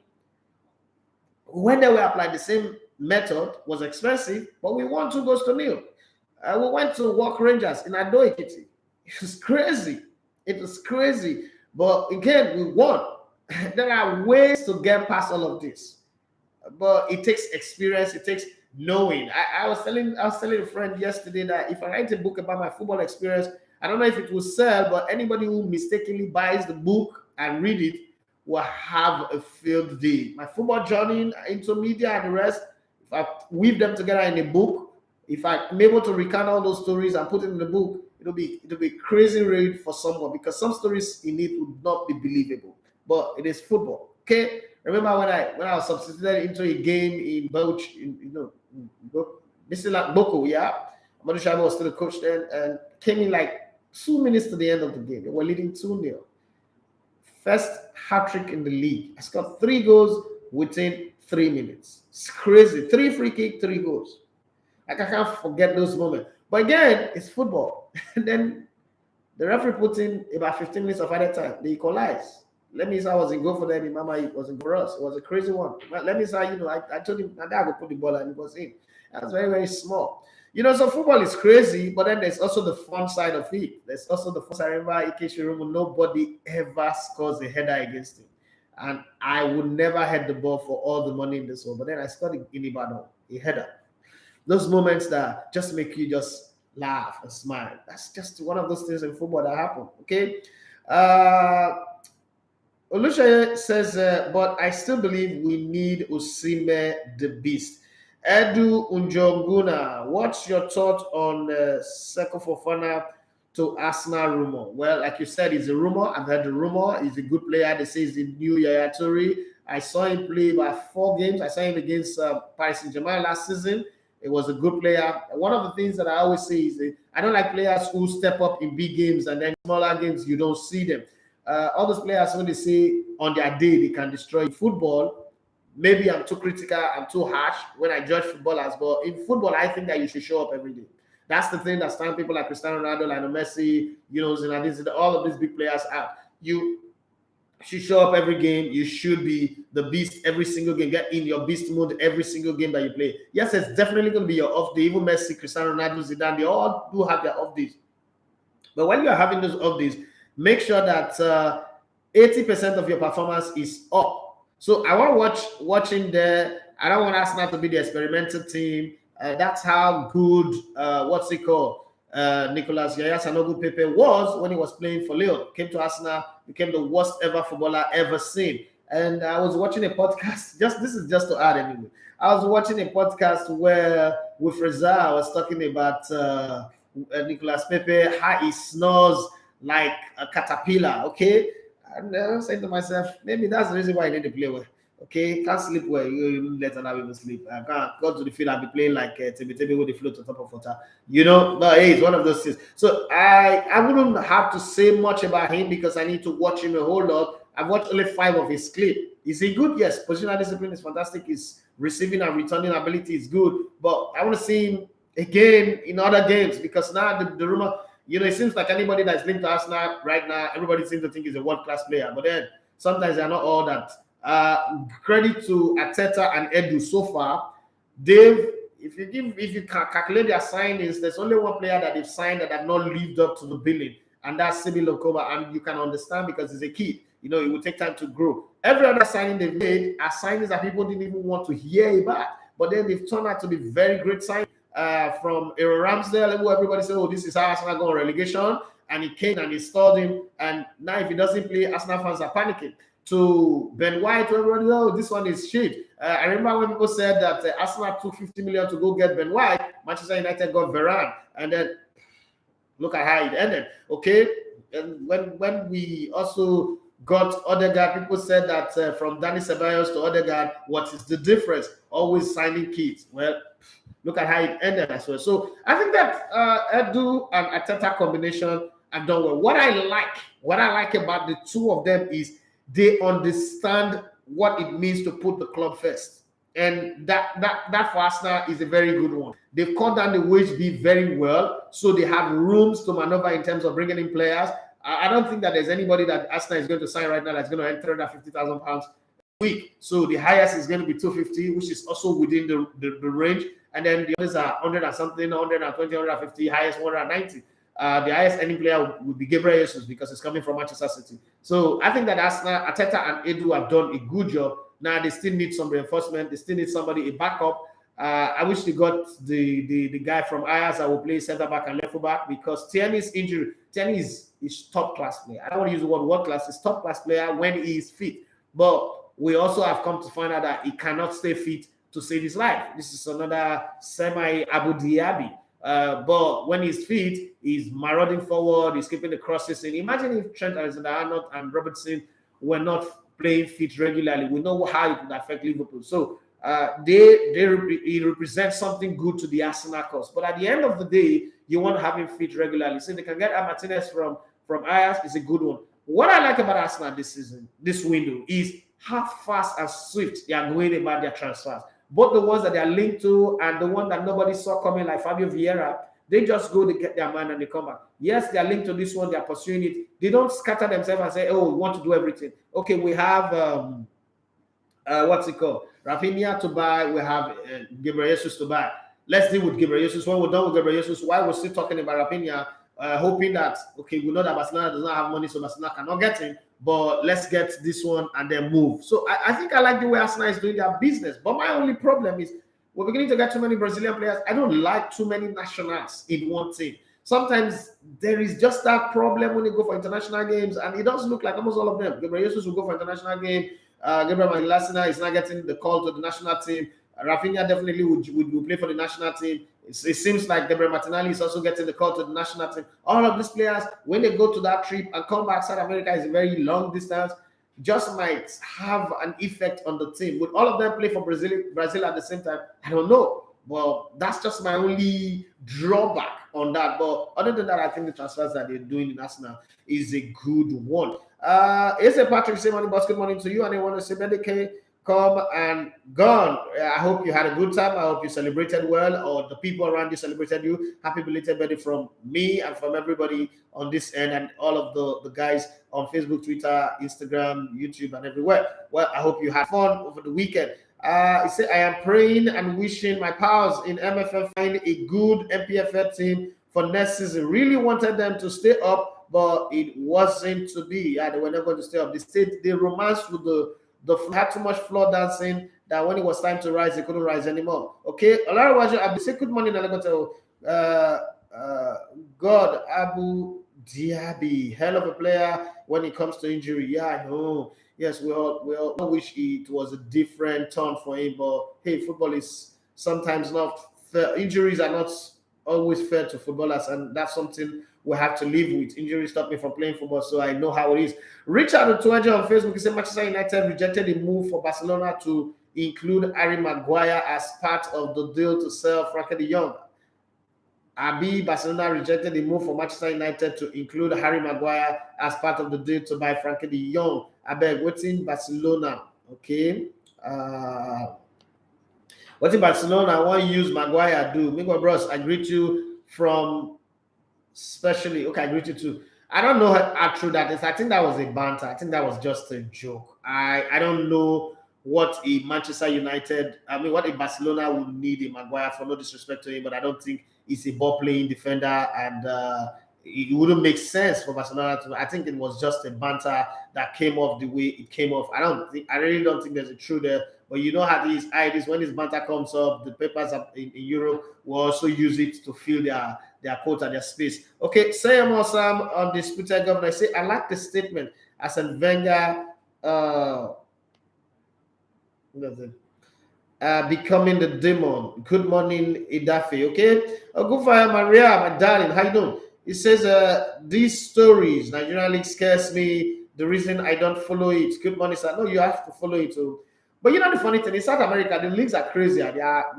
When they were applied the same method, was expensive, but we won 2-0. We went to Walk Rangers in Ado Ekiti. It was crazy. It was crazy. But again, we won. There are ways to get past all of this. But it takes experience, it takes knowing. I was telling a friend yesterday that if I write a book about my football experience, I don't know if it will sell, but anybody who mistakenly buys the book and read it will have a field day. My football journey into media and the rest, if I weave them together in a book, if I'm able to recount all those stories and put it in the book, it'll be crazy read for someone because some stories in it would not be believable. But it is football. Okay. Remember when I was substituted into a game in Belch, Boko, yeah. Amadu Shaibu was still the coach then and came in like 2 minutes to the end of the game. They were leading 2-0. First hat-trick in the league. I scored 3 goals within 3 minutes. It's crazy. 3 free kick, 3 goals. Like I can't forget those moments. But again, it's football. And then the referee put in about 15 minutes of added time. They equalized. Let me say I was in goal for them. Mama, it wasn't for us. It was a crazy one. But let me say, I told him that I would put the ball and it was in. That was very, very small. So football is crazy, but then there's also the fun side of it. There's also the fun side. I remember Ikeshirumu, nobody ever scores a header against him. And I would never head the ball for all the money in this world. But then I scored in Ibadan, a header. Those moments that just make you just laugh and smile. That's just one of those things in football that happen. Okay. Olusha says, but I still believe we need Osimhen the Beast. Edu Unjonguna, what's your thought on Seko Fofana to Arsenal rumor? Well, like you said, it's a rumor. I've heard the rumor. He's a good player. They say he's the new Yaya Toure. I saw him play about 4 games. I saw him against Paris Saint-Germain last season. It was a good player. One of the things that I always say is I don't like players who step up in big games and then smaller games, you don't see them. All those players, when they say on their day they can destroy football, maybe I'm too critical, I'm too harsh when I judge footballers, but in football, I think that you should show up every day. That's the thing that stands people like Cristiano Ronaldo, like Messi, Zinedine, all of these big players out. You should show up every game. You should be the beast every single game. Get in your beast mode every single game that you play. Yes, it's definitely going to be your off day. Even Messi, Cristiano Ronaldo, Zidane, they all do have their off days. But when you are having those off days, make sure that 80% of your performance is up. So I want watching there. I don't want Arsenal to be the experimental team. That's how good, what's it called? Nicolas Yaya-Sanogo Pepe was when he was playing for Lyon. Came to Arsenal, became the worst ever footballer ever seen. And I was watching a podcast. This is just to add anyway. I was watching a podcast where with Reza was talking about Nicolas Pepe, how he snores like a caterpillar. Okay, and I was saying to myself, maybe that's the reason why I need to play well. Okay, can't sleep well. You let other people sleep. I can't go to the field and be playing like Tebe with the float on top of water. But hey, it's one of those things. So I wouldn't have to say much about him because I need to watch him a whole lot. I've watched only 5 of his clips. Is he good? Yes. Positional discipline is fantastic. His receiving and returning ability is good. But I want to see him again in other games because now the rumor, it seems like anybody that's linked to Arsenal right now, everybody seems to think he's a world-class player. But then sometimes they're not all that. Credit to Arteta and Edu so far. Dave, if you can calculate their signings, there's only one player that they've signed that have not lived up to the billing, and that's Sibi Lokoba. And you can understand because he's a kid. It will take time to grow. Every other signing they've made are signings that people didn't even want to hear about, but then they've turned out to be very great signings. From Aaron Ramsdale, who everybody said, "Oh, this is how Arsenal go on relegation," and he came and installed him. And now, if he doesn't play, Arsenal fans are panicking. To Ben White, everybody, oh, this one is shit. I remember when people said that Arsenal took 50 million to go get Ben White, Manchester United got Varane, and then look at how it ended. Okay, and when we also got Odegaard, people said that from Dani Ceballos to Odegaard, what is the difference? Always signing kids. Well, look at how it ended as well. So I think that Edu and Arteta combination have done well. What I like about the two of them is they understand what it means to put the club first. And that for Arsenal is a very good one. They've cut down the wage bill very well, so they have rooms to maneuver in terms of bringing in players. I don't think that there's anybody that Arsenal is going to sign right now that's going to earn £350,000 a week. So the highest is going to be 250, which is also within the range. And then the others are 100 and something, 120, 150, highest 190. The highest earning player would be Gabriel Jesus because it's coming from Manchester City. So I think that Arsenal, Arteta and Edu have done a good job. Now they still need some reinforcement. They still need somebody, a backup. I wish they got the guy from Ajax that will play centre back and left back because Tierney's injury. Tierney is top class player. I don't want to use the word world class. He's top class player when he is fit. But we also have come to find out that he cannot stay fit to save his life. This is another semi Abu Dhabi. But when he's fit, he's marauding forward, he's keeping the crosses in. Imagine if Trent Alexander-Arnold and Robertson were not playing fit regularly. We know how it would affect Liverpool. So he represents something good to the Arsenal cause. But at the end of the day, you want to have him fit regularly. So if they can get Martinez from Ajax, it's a good one. What I like about Arsenal this season, this window, is how fast and swift they are going about their transfers. Both the ones that they are linked to and the one that nobody saw coming, like Fabio Vieira, they just go to get their man and they come back. Yes, they are linked to this one, they are pursuing it. They don't scatter themselves and say, oh, we want to do everything. Okay, we have, what's it called? Rafinha to buy, we have Gabriel Jesus to buy. Let's deal with Gabriel Jesus. When we're done with Gabriel Jesus, why we're still talking about Rafinha, hoping that, okay, we know that Barcelona does not have money, so Barcelona cannot get him. But let's get this one and then move. So I think I like the way Arsenal is doing their business. But my only problem is we're beginning to get too many Brazilian players. I don't like too many nationals in one team. Sometimes there is just that problem when you go for international games, and it does look like almost all of them. Gabriel Jesus will go for international game. Gabriel Magalhaes is not getting the call to the national team. Rafinha definitely would play for the national team. It seems like Gabriel Martinelli is also getting the call to the national team. All of these players, when they go to that trip and come back, South America is a very long distance, just might have an effect on the team. Would all of them play for Brazil at the same time? I don't know. Well, that's just my only drawback on that. But other than that, I think the transfers that they're doing in Arsenal is a good one. Is a Patrick say morning, boss. Good morning to you. And I want to say, Medicare, come and gone. I hope you had a good time. I hope you celebrated well, or the people around you celebrated you. Happy belated birthday from me and from everybody on this end and all of the guys on Facebook, Twitter, Instagram, YouTube, and everywhere. Well, I hope you had fun over the weekend. He said, I am praying and wishing my pals in MFF find a good MPFL team for next season. Really wanted them to stay up, but it wasn't to be. Yeah, they were never going to stay up. They romanced with the had too much floor dancing. that when it was time to rise, they couldn't rise anymore. Okay, Olarawajo Abu say good morning, Nalegoto. God Abu Diaby, hell of a player when it comes to injury. Yeah, I know. Yes, we all wish it was a different turn for him, but hey, football is sometimes not fair. Injuries are not always fair to footballers, and that's something we have to live with. Injuries stop me from playing football, so I know how it is. Richard Otuaje on Facebook, he said Manchester United rejected the move for Barcelona to include Harry Maguire as part of the deal to sell Frenkie de Jong. Abi Barcelona rejected the move for Manchester United to include Harry Maguire as part of the deal to buy Frenkie de Jong. I beg, what's in Barcelona? Okay. What in Barcelona? I want to use Maguire do. Miguel Bros, I greet you from specially. Okay, I greet you too. I don't know how true that is. I think that was a banter. I think that was just a joke. I don't know what a Manchester United, what a Barcelona would need a Maguire for. No disrespect to him, but I don't think he's a ball playing defender, and it wouldn't make sense for Barcelona to. I think it was just a banter that came off the way it came off. I really don't think there's a truth there. But you know how it is when this banter comes up, the papers in Europe will also use it to fill their quota, their space. Okay, Sam Osam on disputed governor. I say I like the statement as a Wenger becoming the demon. Good morning, Idafe. Okay, good for Maria, my darling. How you doing? It says these stories, Nigerian League scares me. The reason I don't follow it. Good morning, sir. No, you have to follow it too. But you know the funny thing, in South America, the leagues are crazier. They are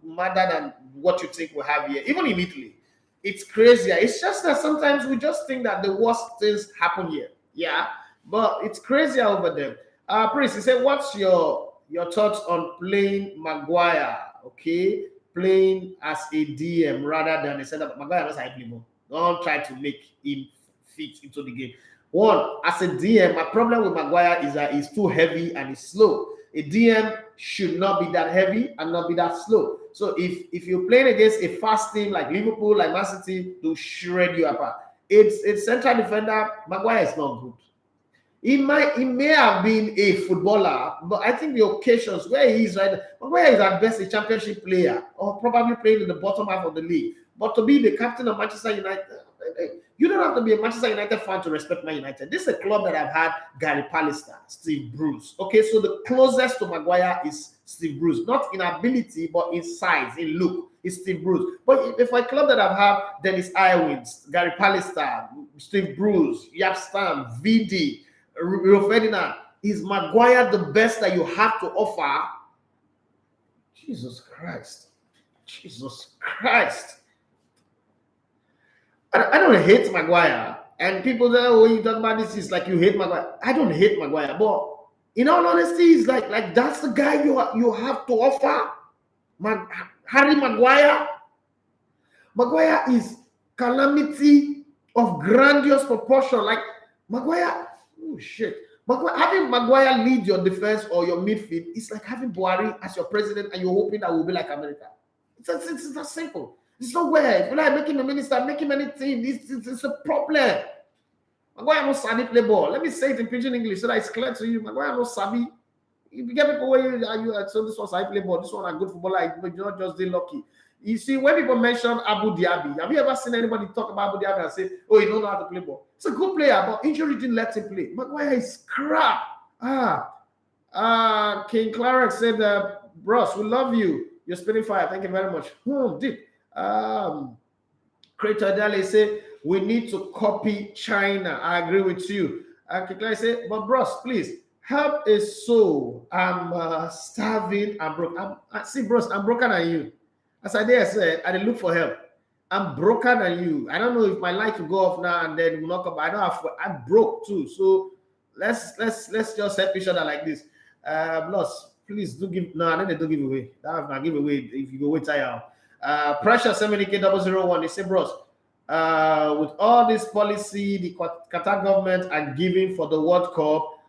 madder than what you think we have here. Even in Italy, it's crazier. It's just that sometimes we just think that the worst things happen here. Yeah, but it's crazier over there. Prince, he said, what's your thoughts on playing Maguire? Okay, playing as a DM rather than a center. Maguire doesn't play more. Don't try to make him fit into the game. One, as a DM, my problem with Maguire is that he's too heavy and he's slow. A DM should not be that heavy and not be that slow. So if you're playing against a fast team like Liverpool, like Man City, they'll shred you apart. It's central defender. Maguire is not good. He may have been a footballer, but I think the occasions where he is right, Maguire is at best a championship player or probably playing in the bottom half of the league. But to be the captain of Manchester United, you don't have to be a Manchester United fan to respect Man United. This is a club that I've had Gary Pallister, Steve Bruce. Okay, so the closest to Maguire is Steve Bruce. Not in ability, but in size, in look, it's Steve Bruce. But if a club that I've had Dennis Irwin, Gary Pallister, Steve Bruce, Yap Stam, VD, Rio Ferdinand, is Maguire the best that you have to offer? Jesus Christ. Jesus Christ. I don't hate Maguire. And people say, oh, you talk about this, it's like you hate Maguire. I don't hate Maguire. But in all honesty, it's like that's the guy you have to offer. Harry Maguire. Maguire is calamity of grandiose proportion. Like Maguire, oh shit. Having Maguire lead your defense or your midfield, it's like having Buhari as your president and you're hoping that will be like America. It's that simple. It's nowhere. If you like making a minister, make him anything. It's a problem. Maguire no sabi play ball. Let me say it in pidgin English so that it's clear to you. Maguire no sabi. If you get people where you so this one's I play ball, this one a good footballer, but you're not just they lucky. You see, when people mention Abu Dhabi, have you ever seen anybody talk about Abu Dhabi and say, oh, he don't know how to play ball? It's a good player, but injury didn't let him play. Maguire is crap. King Clark said, Bros, we love you. You're spinning fire. Thank you very much. Deep. Creator Dale say we need to copy China. I agree with you. King say, but bros, please help a soul. I'm starving. I'm broke. See, bros, I'm broken than you. As I dare say, I didn't look for help. I'm broken than you. I don't know if my light will go off now and then knock up. I don't have. I'm broke too. So let's just help each other like this. Bros, please do give. No, I don't give away. That not give away if you go wait tire. Pressure 70K001. They say, bros, with all this policy the Qatar government are giving for the World Cup,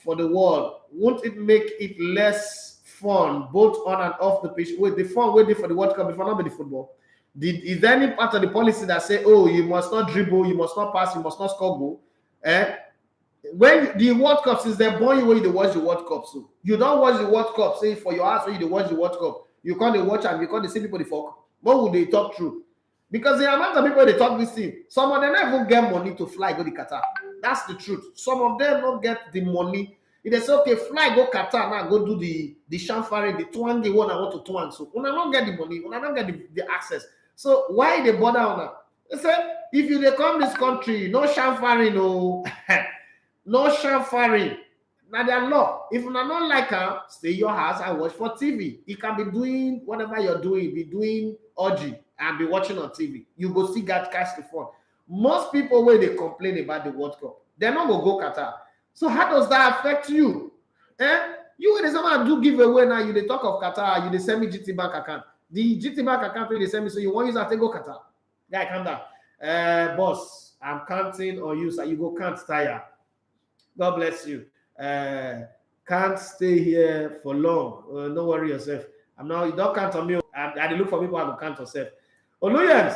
for the world, won't it make it less fun both on and off the pitch? With the fun waiting for the World Cup before not be the football. Is there any part of the policy that say, oh, you must not dribble, you must not pass, you must not score goal? When the World Cup, since they're born you when you watch the World Cup, so you don't watch the World Cup, say for your house when you watch the World Cup, you can't watch and you can't see people the fuck. What would they talk through? Because the amount of people they talk this thing, some of them don't even get money to fly go to Qatar. That's the truth. Some of them don't get the money. If they say, okay, fly go Qatar now, go do the shamfari, the twangy one I want to twang. So when I don't get the money, when I don't get the access. So why they bother on that? They say, if you they come this country, no shamfari, no, no shamfari. Now their law. If you not like her, stay your house and watch for TV. You can be doing whatever you're doing, be doing orgy and be watching on TV. You go see God catch the phone. Most people where they complain about the World Cup, they're not gonna go Qatar. So how does that affect you? You when someone do give away now, you they talk of Qatar, you they send me GT Bank account. The GT Bank account they send me, so you want use that to go Qatar. Guy, calm down. Boss, I'm counting on you, so you go can't tire. God bless you. Can't stay here for long. Don't worry yourself. You don't count on me. I look for people who count yourself. Oluyans,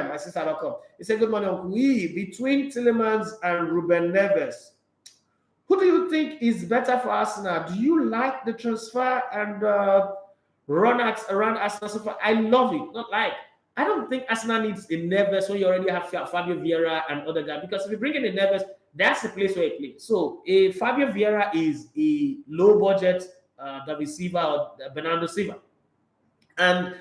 my sister don't come. He said, good morning, Uncle. Between Tielemans and Ruben Neves, who do you think is better for Arsenal? Do you like the transfer and run around Arsenal? I love it. Not like. I don't think Arsenal needs a Neves when you already have Fabio Vieira and other guys. Because if you bring in a Neves, that's the place where he plays. So a Fabio Vieira is a low budget David Silva or Bernardo Silva. And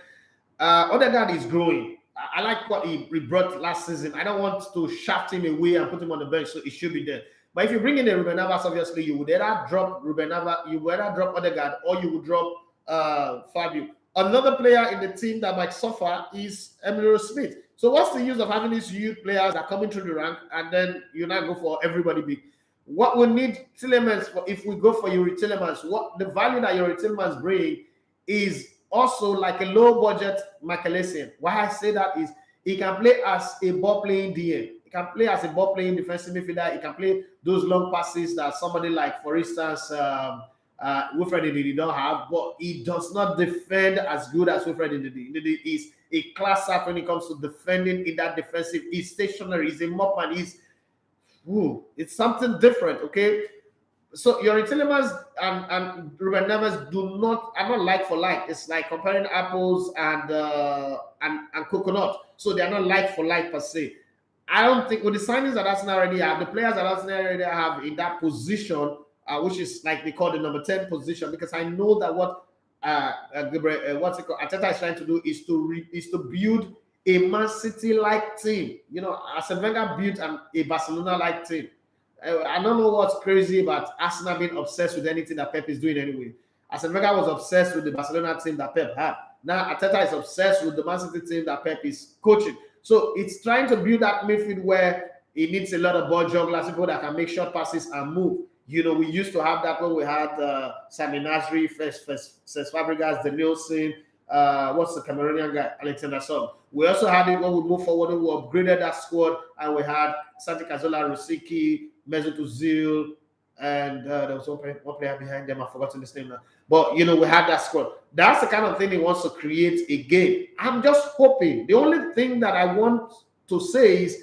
Odegaard is growing. I like what he brought last season. I don't want to shaft him away and put him on the bench, so he should be there. But if you bring in a Ruben Neves, obviously you would either drop Ruben Neves, you would either drop Odegaard, or you would drop Fabio. Another player in the team that might suffer is Emilio Smith. So what's the use of having these youth players that are coming through the rank and then you not go for everybody big? What we need Tielemans for, if we go for Yuri Tielemans, what the value that Yuri Tielemans bring is also like a low budget Michael Essien. Why I say that is he can play as a ball playing DM. He can play as a ball playing defensive midfielder. He can play those long passes that somebody like, for instance, Wilfred Ndidi don't have, but he does not defend as good as Wilfred Ndidi. Ndidi is a class act when it comes to defending in that defensive. He's stationary. He's a mopman. It's something different. Okay. So your Tielemans and Ruben Neves are not like for like. It's like comparing apples and coconut. So they are not like for like per se. I don't think with the signings that Arsenal already have, the players that Arsenal already have in that position, which is like they call the number 10 position, because I know that what Arteta is trying to do is to build a Man City like team. You know, Arsene Wenger built a Barcelona like team. I don't know what's crazy about Arsenal being obsessed with anything that Pep is doing anyway. Arsene Wenger was obsessed with the Barcelona team that Pep had. Now Arteta is obsessed with the Man City team that Pep is coaching. So it's trying to build that midfield where it needs a lot of ball jugglers, people that can make short passes and move. You know, we used to have that when we had Sami Nasri, Cesc Fabregas, Danielson, what's the Cameroonian guy, Alexander Song. We also had it when we moved forward, we upgraded that squad, and we had Santi Cazorla, Rosicky, Mesut Ozil, and there was one player behind them. I've forgotten his name now. But, you know, we had that squad. That's the kind of thing he wants to create again. I'm just hoping. The only thing that I want to say is,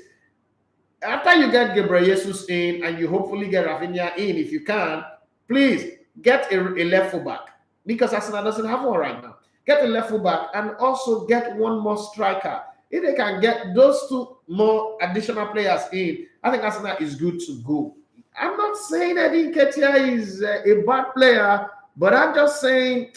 after you get Gabriel Jesus in and you hopefully get Rafinha in, if you can, please get a left full back, because Arsenal doesn't have one right now. Get a left full back and also get one more striker. If they can get those two more additional players in, I think Arsenal is good to go. I'm not saying Eddie Nketiah is a bad player, but I'm just saying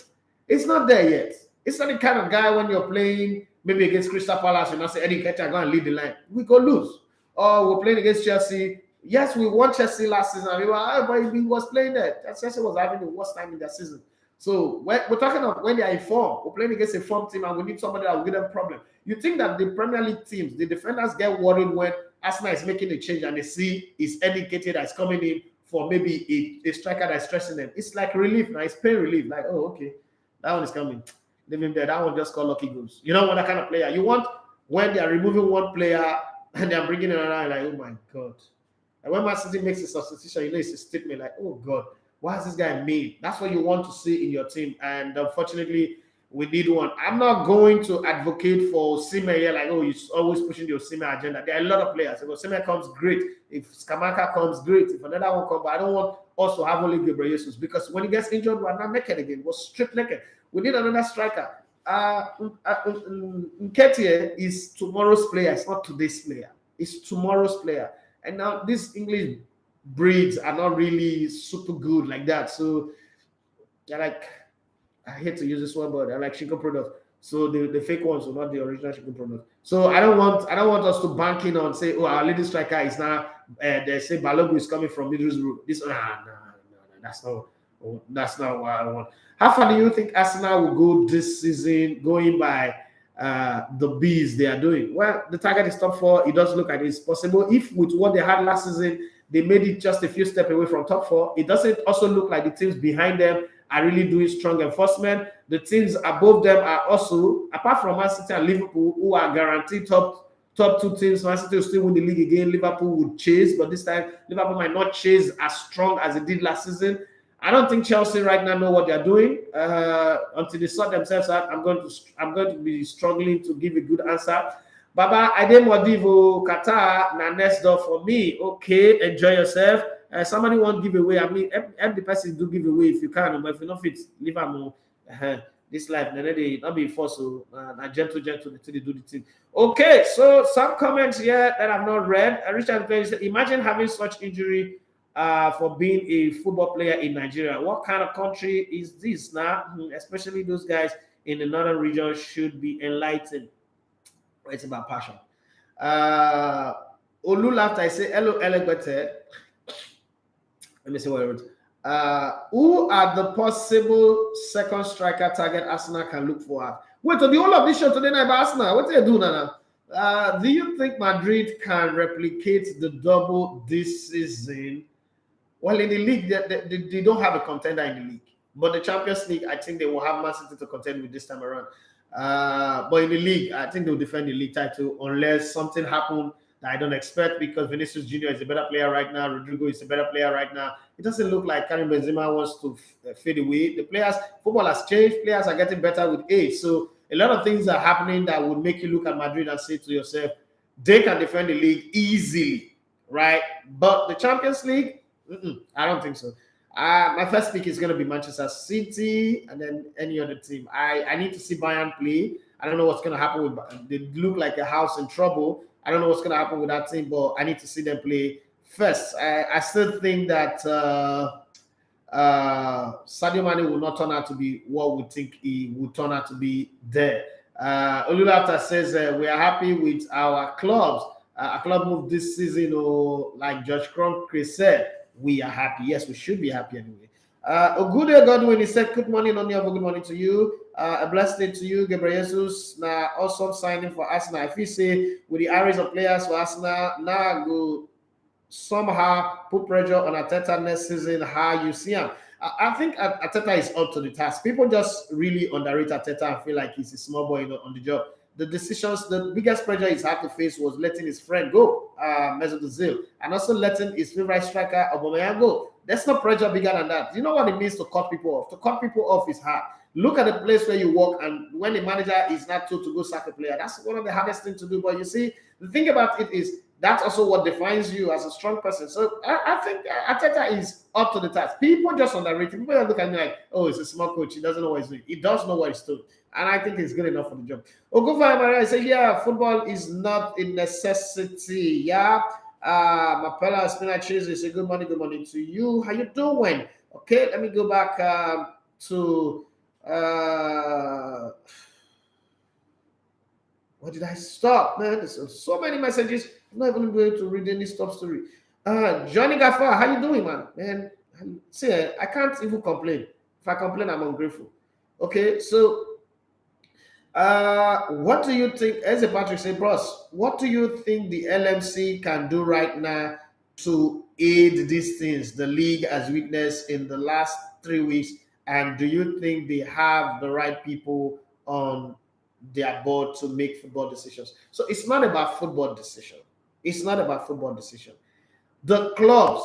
it's not there yet. It's not the kind of guy when you're playing maybe against Crystal Palace, you not say Eddie Nketiah going to lead the line. We could lose. Or we're playing against Chelsea. Yes, we won Chelsea last season. But he was playing there. Chelsea was having the worst time in their season. So we're talking of when they are in form. We're playing against a form team and we need somebody that will give them problem. You think that the Premier League teams, the defenders get worried when Arsenal is making a change and they see it's Eddie Nketiah that's coming in for maybe a striker that's stressing them. It's like relief now. It's pain relief. Like, oh, okay, that one is coming. Leave him there. That one just called lucky goals. You know what that kind of player. You want when they are removing one player and they're bringing it around, like, oh my God. And when Man City makes a substitution, you know, it's a statement like, oh God, what has this guy made? That's what you want to see in your team. And unfortunately, We need one. I'm not going to advocate for Osimhen here, like, oh, you're always pushing the Osimhen agenda. There are a lot of players. If Osimhen comes, great. If Skamaka comes, great. If another one comes, but I don't want us to have only Gabriel Jesus, because when he gets injured, we're not naked again. We're stripped naked. We need another striker. Nketiah is tomorrow's player. It's not today's player. It's tomorrow's player. And now these English breeds are not really super good like that. So they're like, I hate to use this one, but they're like chicken products. So the fake ones are not the original chicken products. So I don't want us to bank in on say, oh, our leading striker is now they say Balogun is coming from Middlesbrough. This that's not what I want. How far do you think Arsenal will go this season, going by the bees they are doing? Well, the target is top 4. It does look like it's possible. If with what they had last season, they made it just a few steps away from top 4, it doesn't also look like the teams behind them are really doing strong enforcement. The teams above them are also, apart from Man City and Liverpool, who are guaranteed top 2 teams. Man City will still win the league again. Liverpool would chase, but this time Liverpool might not chase as strong as it did last season. I don't think Chelsea right now know what they're doing. Until they sort themselves out, I'm going to be struggling to give a good answer. Baba Ademodivo Qatar na next door for me. Okay, enjoy yourself. Somebody won't give away. I mean, every person do give away if you can, but if you not fit, leave them. This life, they not be forced to gentle until they do the thing. Okay, so some comments here that I've not read. Richard said, imagine having such injury for being a football player in Nigeria. What kind of country is this now? Especially those guys in the northern region should be enlightened. It's about passion. Olu laughed. I say, hello, Elegbete. Let me see what it was. Who are the possible second striker target Arsenal can look for? Wait, to the whole of this show today night about Arsenal. What do you do now? Do you think Madrid can replicate the double this season? Well, in the league, they don't have a contender in the league. But the Champions League, I think they will have Man City to contend with this time around. But in the league, I think they'll defend the league title unless something happens that I don't expect, because Vinicius Jr. is a better player right now. Rodrigo is a better player right now. It doesn't look like Karim Benzema wants to fade away. Football has changed. Players are getting better with age. So a lot of things are happening that would make you look at Madrid and say to yourself, they can defend the league easily, right? But the Champions League, I don't think so. My first pick is going to be Manchester City and then any other team. I need to see Bayern play. I don't know what's going to happen with Bayern. They look like a house in trouble. I don't know what's going to happen with that team, but I need to see them play first. I still think that Sadio Mane will not turn out to be what we think he would turn out to be there. Olulafta says we are happy with our clubs. Our club moved this season, like Josh Kroenke said. We are happy. Yes, we should be happy anyway. Ogude Godwin, he said, good morning, Only good morning to you. A blessed day to you, Gabriel Jesus. Now, awesome signing for Arsenal. If you say, with the areas of players for Arsenal, now go somehow put pressure on Arteta next season, how you see him. I think Arteta is up to the task. People just really underrate Arteta and feel like he's a small boy on the job. The decisions, the biggest pressure he's had to face was letting his friend go, Mesut Ozil, and also letting his favorite striker, Aubameyang, go. There's no pressure bigger than that. You know what it means to cut people off? To cut people off is hard. Look at the place where you work, and when the manager is not told to go sack a player, that's one of the hardest things to do. But you see, the thing about it is that's also what defines you as a strong person. So I think Arteta is up to the task. People just underrate him. People look at me like, oh, he's a small coach. He doesn't know what he's doing. He does know what he's doing. And I think he's good enough for the job. Ogufa Maria said, yeah, football is not a necessity. Yeah. Mapella Spinach is a good morning to you. How you doing? Okay, let me go back to what did I stop, man? There's so many messages. I'm not even going to read any stop story. Johnny Gaffar, how you doing, man? See, I can't even complain. If I complain, I'm ungrateful. Okay, so what do you think, as a Patrick say, bros, what do you think the LMC can do right now to aid these things the league has witnessed in the last 3 weeks? And do you think they have the right people on their board to make football decisions? So it's not about football decision. It's not about football decision. The clubs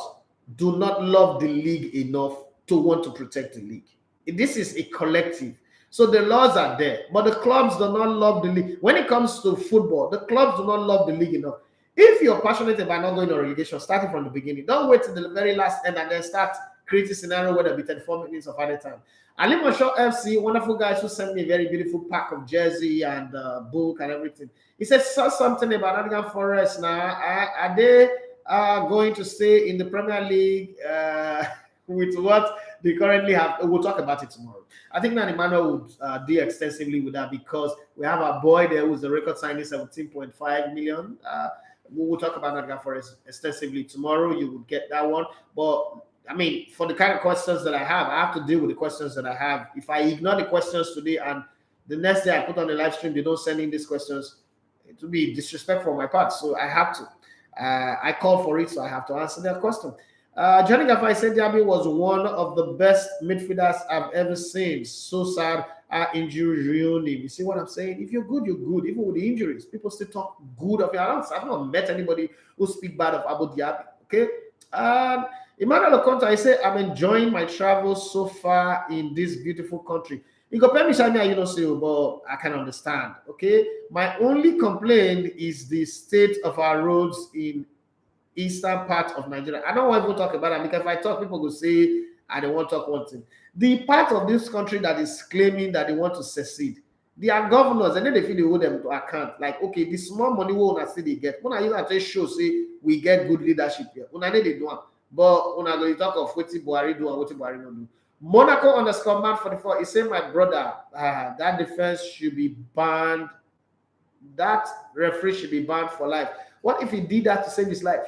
do not love the league enough to want to protect the league. This is a collective. So the laws are there, but the clubs do not love the league. When it comes to football, the clubs do not love the league enough. If you're passionate about not going to relegation, starting from the beginning, don't wait till the very last end and then start creating a scenario where there'll be 34 minutes of added time. Alimosho FC, wonderful guys who sent me a very beautiful pack of jersey and book and everything. He said something about Nottingham Forest now. Are they going to stay in the Premier League with what they currently have? We'll talk about it tomorrow. I think that Emmanuel would deal extensively with that because we have a boy there who's the record signing 17.5 million. We will talk about Nottingham Forest extensively tomorrow. You will get that one. But I mean, for the kind of questions that I have to deal with the questions that I have. If I ignore the questions today and the next day I put on the live stream, they don't send in these questions, it will be disrespectful on my part. So I have to. I call for it, so I have to answer that question. Johnny Gaffai said Diaby was one of the best midfielders I've ever seen. So sad injury ruined him. You see what I'm saying? If you're good, you're good. Even with the injuries, people still talk good of you. I've not met anybody who speak bad of Abu Diaby. Okay? Emmanuel Okonta, I say, I'm enjoying my travels so far in this beautiful country. You go pay me, you don't say, but I can understand. Okay? My only complaint is the state of our roads in eastern part of Nigeria. I don't want to talk about it because if I talk, people will say I don't want to talk one thing. The part of this country that is claiming that they want to secede, they are governors and then they feel they owe them to account. Like, okay, the small money we want to see they get. When I use that show, say we get good leadership here. When they do one, but when I go talk of what Buhari do and what Buhari not do. Monaco underscore man 44 is saying, my brother, that defense should be banned. That referee should be banned for life. What if he did that to save his life?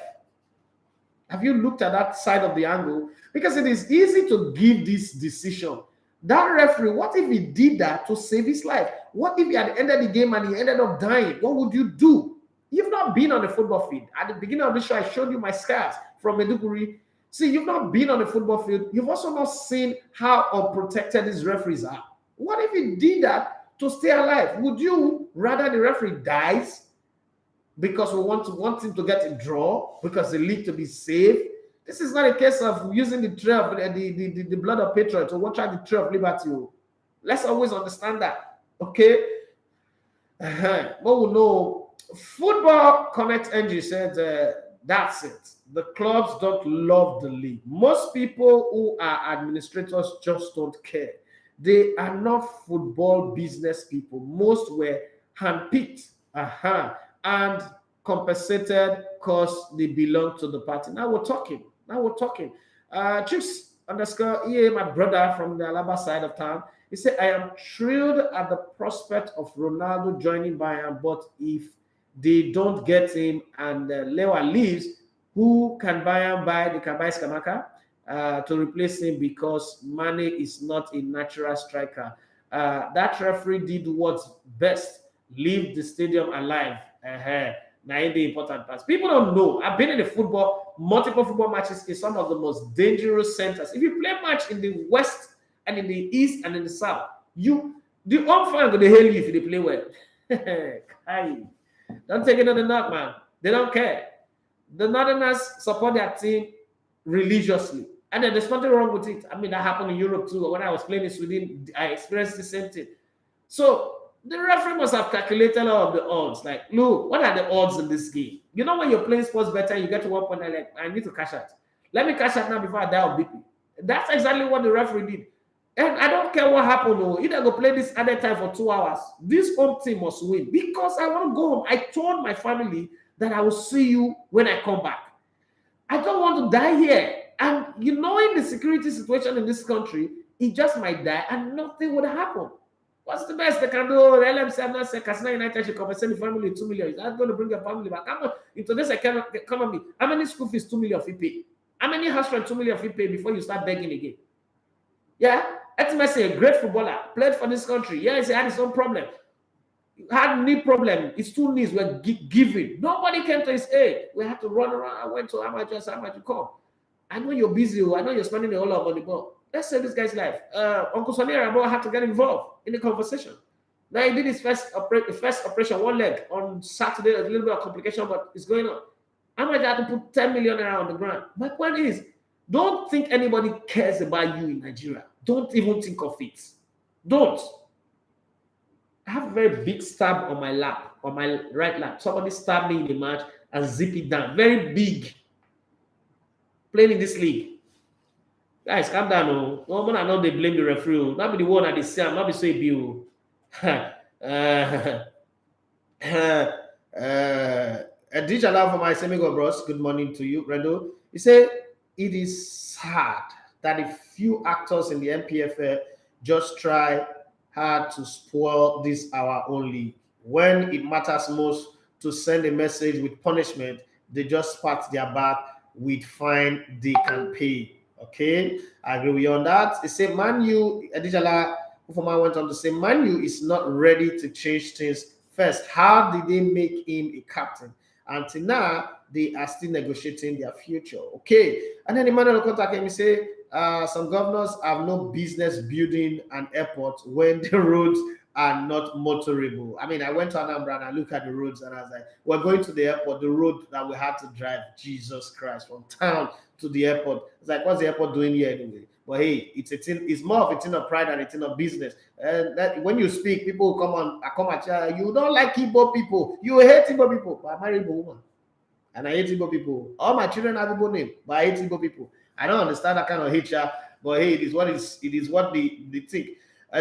Have you looked at that side of the angle? Because it is easy to give this decision. That referee, what if he did that to save his life? What if he had ended the game and he ended up dying? What would you do? You've not been on the football field. At the beginning of the show, I showed you my scars from Meduguri. See, you've not been on the football field. You've also not seen how unprotected these referees are. What if he did that to stay alive? Would you rather the referee dies because we want him to get a draw, because the league to be safe? This is not a case of using the trail of the blood of patriots to watch out the trail of liberty. Let's always understand that. Okay? But we know Football Connect NG said that's it. The clubs don't love the league. Most people who are administrators just don't care. They are not football business people. Most were handpicked and compensated because they belong to the party. Now we're talking. Chips underscore EA, my brother from the Alaba side of town, he said, I am thrilled at the prospect of Ronaldo joining Bayern, but if they don't get him and Lewa leaves, who can Bayern buy? They can buy Skamaka to replace him because Mane is not a natural striker. That referee did what's best, leave the stadium alive. Now, the important part. People don't know. I've been in multiple football matches in some of the most dangerous centers. If you play a match in the west and in the east and in the south, the home fan will hail you if they play well. Don't take it on the knock, man. They don't care. The Northerners support their team religiously. And then there's nothing wrong with it. I mean, that happened in Europe too. When I was playing in Sweden, I experienced the same thing. So the referee must have calculated all of the odds. Like, look, what are the odds in this game? You know, when you're playing sports better, you get to one point, like, I need to cash out. Let me cash out now before I die of BP. That's exactly what the referee did. And I don't care what happened. Either go play this other time for 2 hours. This home team must win because I want to go home. I told my family that I will see you when I come back. I don't want to die here. And you know, in the security situation in this country, it just might die and nothing would happen. What's the best they can do? LMC, I'm not saying Casino United should compensate the family 2 million. That's going to bring your family back. In today's economy, how many school fees 2 million fee pay? How many house rent 2 million fee pay before you start begging again? Yeah, Messi, a great footballer, played for this country. Yeah, he had his own problem. Had knee problem. His 2 knees were given. Nobody came to his aid. We had to run around. I went to how much you come. I know you're busy. I know you're spending a whole lot of money, but let's save this guy's life. Uncle Sonny Rabo had to get involved in the conversation. Now he did his first operation, one leg on Saturday. A little bit of complication, but it's going on. I might have to put 10 million on the ground. My point is, don't think anybody cares about you in Nigeria. Don't even think of it. Don't. I have a very big stab on my lap, on my right lap. Somebody stabbed me in the match and zip it down. Very big. Playing in this league. Guys, calm down. No man, I know they blame the referee. Not be the one at the same, not be so bill. A dish allow for my semi-go bros. Good morning to you, Rendo. He said it is sad that a few actors in the NPFL just try hard to spoil this our own league. When it matters most to send a message with punishment, they just pat their back with fine they can pay. Okay, I agree with you on that. He said Man U, Adijala Ufoma went on to say Man U is not ready to change things. First, how did they make him a captain? Until now, they are still negotiating their future. Okay. And then Emmanuel Okonta came and say, some governors have no business building an airport when the roads are not motorable. I mean, I went to Anambra and I looked at the roads and I was like, we're going to the airport, the road that we had to drive, Jesus Christ, from town to the airport. It's like, what's the airport doing here anyway? But hey, it's more of a thing of pride than a thing of business. And that when you speak, people come at you. You don't like Igbo people. You hate Igbo people. But I marry Igbo woman, and I hate Igbo people. All my children have Igbo name, but I hate Igbo people. I don't understand that kind of hatred. But hey, it is what they think.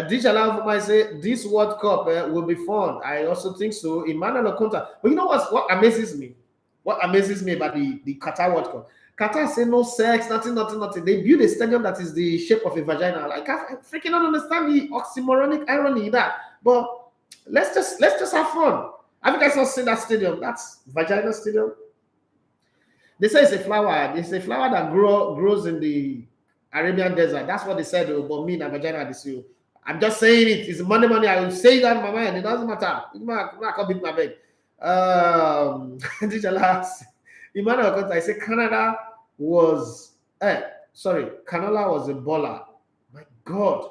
Dish allow for my say this World Cup will be fun. I also think so. Emmanuel Okonta. But you know what amazes me? What amazes me about the Qatar World Cup? Qatar say no sex, nothing. They build a stadium that is the shape of a vagina. Like I freaking don't understand the oxymoronic irony in that. But let's just have fun. Have you guys not seen that stadium? That's vagina stadium. They say it's a flower. It's a flower that grows in the Arabian desert. That's what they said. But me and vagina this you. I'm just saying it. It's money. I will say that in my mind. It doesn't matter. I can't beat my bed. Emmanuel Okonta, I say Canada was Canola was a baller. My God.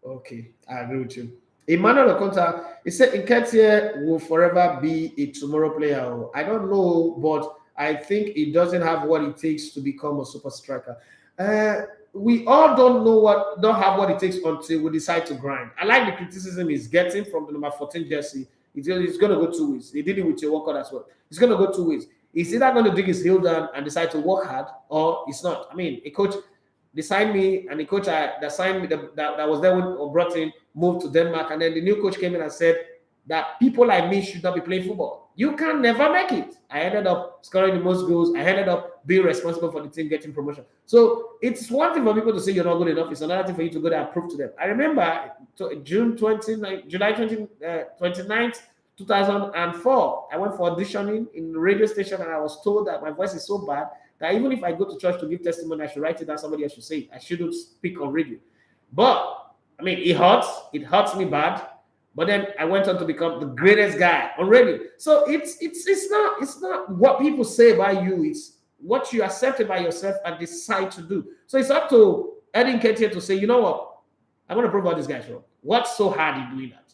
Okay, I agree with you. Emmanuel Okonta, he said Nketiah will forever be a tomorrow player. I don't know, but I think he doesn't have what it takes to become a super striker. We all don't have what it takes until we decide to grind. I like the criticism he's getting from the number 14 jersey. It's going to go two ways. He did it with your workout as well. It's going to go two ways. He's either going to dig his heel down and decide to work hard, or it's not. I mean, a coach they signed me, and the coach that signed me that was there or brought in moved to Denmark, and then the new coach came in and said that people like me should not be playing football. You can never make it. I ended up scoring the most goals. I ended up being responsible for the team getting promotion. So it's one thing for people to say you're not good enough. It's another thing for you to go there and prove to them. I remember July 29th, 2004, I went for auditioning in the radio station, and I was told that my voice is so bad that even if I go to church to give testimony, I should write it down. Somebody else should say it. I shouldn't speak on radio. But I mean, it hurts. It hurts me bad. But then I went on to become the greatest guy on radio. So it's not what people say about you. It's what you accept about yourself and decide to do. So it's up to Eddie Nketiah to say, you know what? I'm going to prove all these guys wrong. What's so hard in doing that?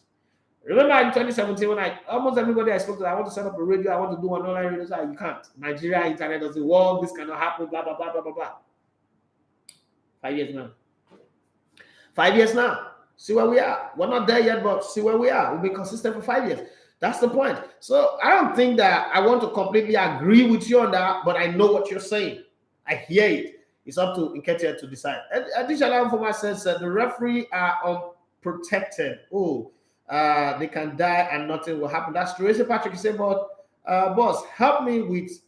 Remember in 2017 when almost everybody I spoke to, I want to set up a radio, I want to do an online radio. So you can't. Nigeria internet doesn't work. This cannot happen. Blah blah blah blah blah blah. 5 years now. 5 years now. See where we are. We're not there yet, but see where we are. We'll be consistent for 5 years. That's the point. So I don't think that I want to completely agree with you on that, but I know what you're saying. I hear it. It's up to Nketiah to decide. Additional for myself said the referee are unprotected. They can die and nothing will happen. That's true. Patrick, you say, but boss, help me with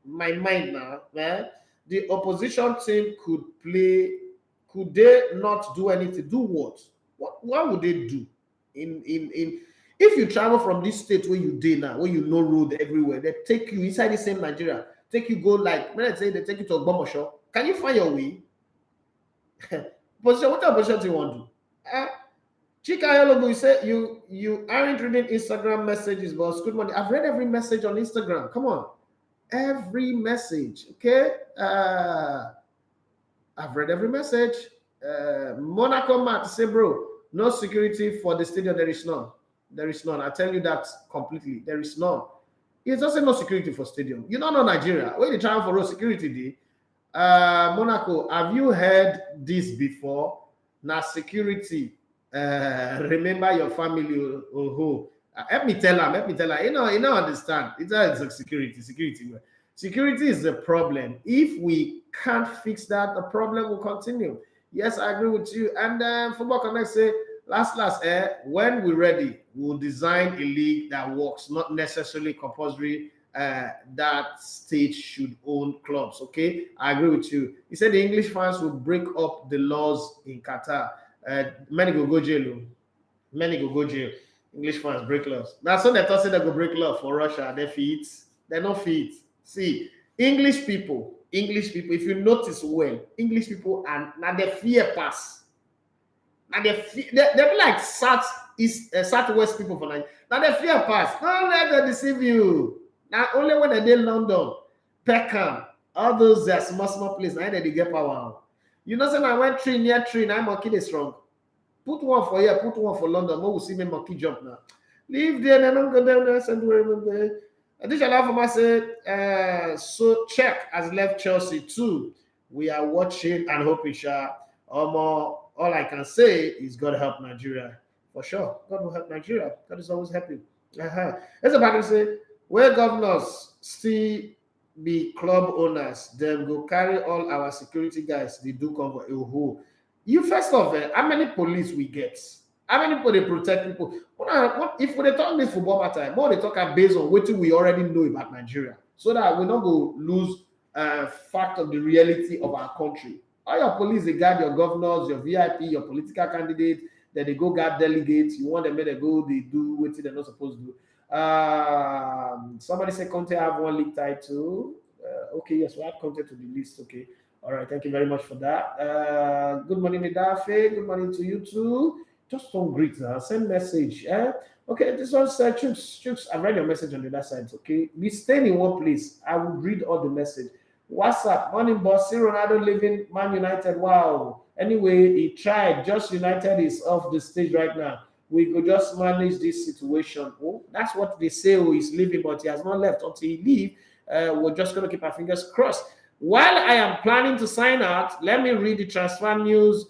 my mind now, man. The opposition team could they not do anything? Do what? What would they do? If you travel from this state where you did now, where you know road everywhere, they take you inside the same Nigeria, take you go like, let's say they take you to Ogbomosho. Can you find your way? Position, what opposition do you want to do? Chika Yologo, you say you aren't reading Instagram messages, boss. Good morning. I've read every message on Instagram. Come on. Every message. Okay. I've read every message. Monaco Matt say, bro, no security for the stadium. There is none. There is none. I tell you that completely. There is none. It's also no security for stadium. You don't know Nigeria. When you travel for road security, Monaco, have you heard this before? Now security Remember your family. Oh. Help me tell her. You know, understand. It's like security is the problem. If we can't fix that, the problem will continue. Yes, I agree with you. And Football Connect say, when we're ready, we'll design a league that works, not necessarily compulsory. That state should own clubs. Okay, I agree with you. He said the English fans will break up the laws in Qatar. Many go jail. Many go jail. English fans break laws. Now, so they thought they go break law for Russia. They fit. They're not fit. See, English people. If you notice well, English people and now they fear pass. Now they be like Southwest people for Nigeria. Now they fear pass. Don't let them deceive you. Now only when they in London, Peckham, all those small places, now they get power. You know, so I went near tree, now monkey is strong. Put one for here, put one for London. More will see me monkey jump now. Leave there, and don't go down there. Send away. Additional from us said, so Czech has left Chelsea too. We are watching and hoping, all I can say is God help Nigeria. For sure. God will help Nigeria. God is always helping. It's about to say, where governors still be club owners, them go carry all our security guys, they do convoy. You first of all, how many police we get? How many people they protect people? If we talk this football matter, more they talk based on what we already know about Nigeria, so that we don't go lose fact of the reality of our country. All your police, they guard your governors, your VIP, your political candidate, then they go guard delegates. You want them to go, they do what they're not supposed to do. Somebody said Conte have one league title. Okay, yes, we have Conte to the list. Okay, all right, thank you very much for that. Good morning, Nidafe. Good morning to you too. Just don't greet her. Send message. Okay, this one said, Chooks, I've read your message on the other side. Okay, we staying in one place. I will read all the message. What's up? Morning, boss. See Ronaldo leaving Man United. Wow. Anyway, he tried. Just United is off the stage right now. We could just manage this situation. Oh, that's what they say. Oh, he's leaving, but he has not left until he leave. We're just going to keep our fingers crossed. While I am planning to sign out, let me read the transfer news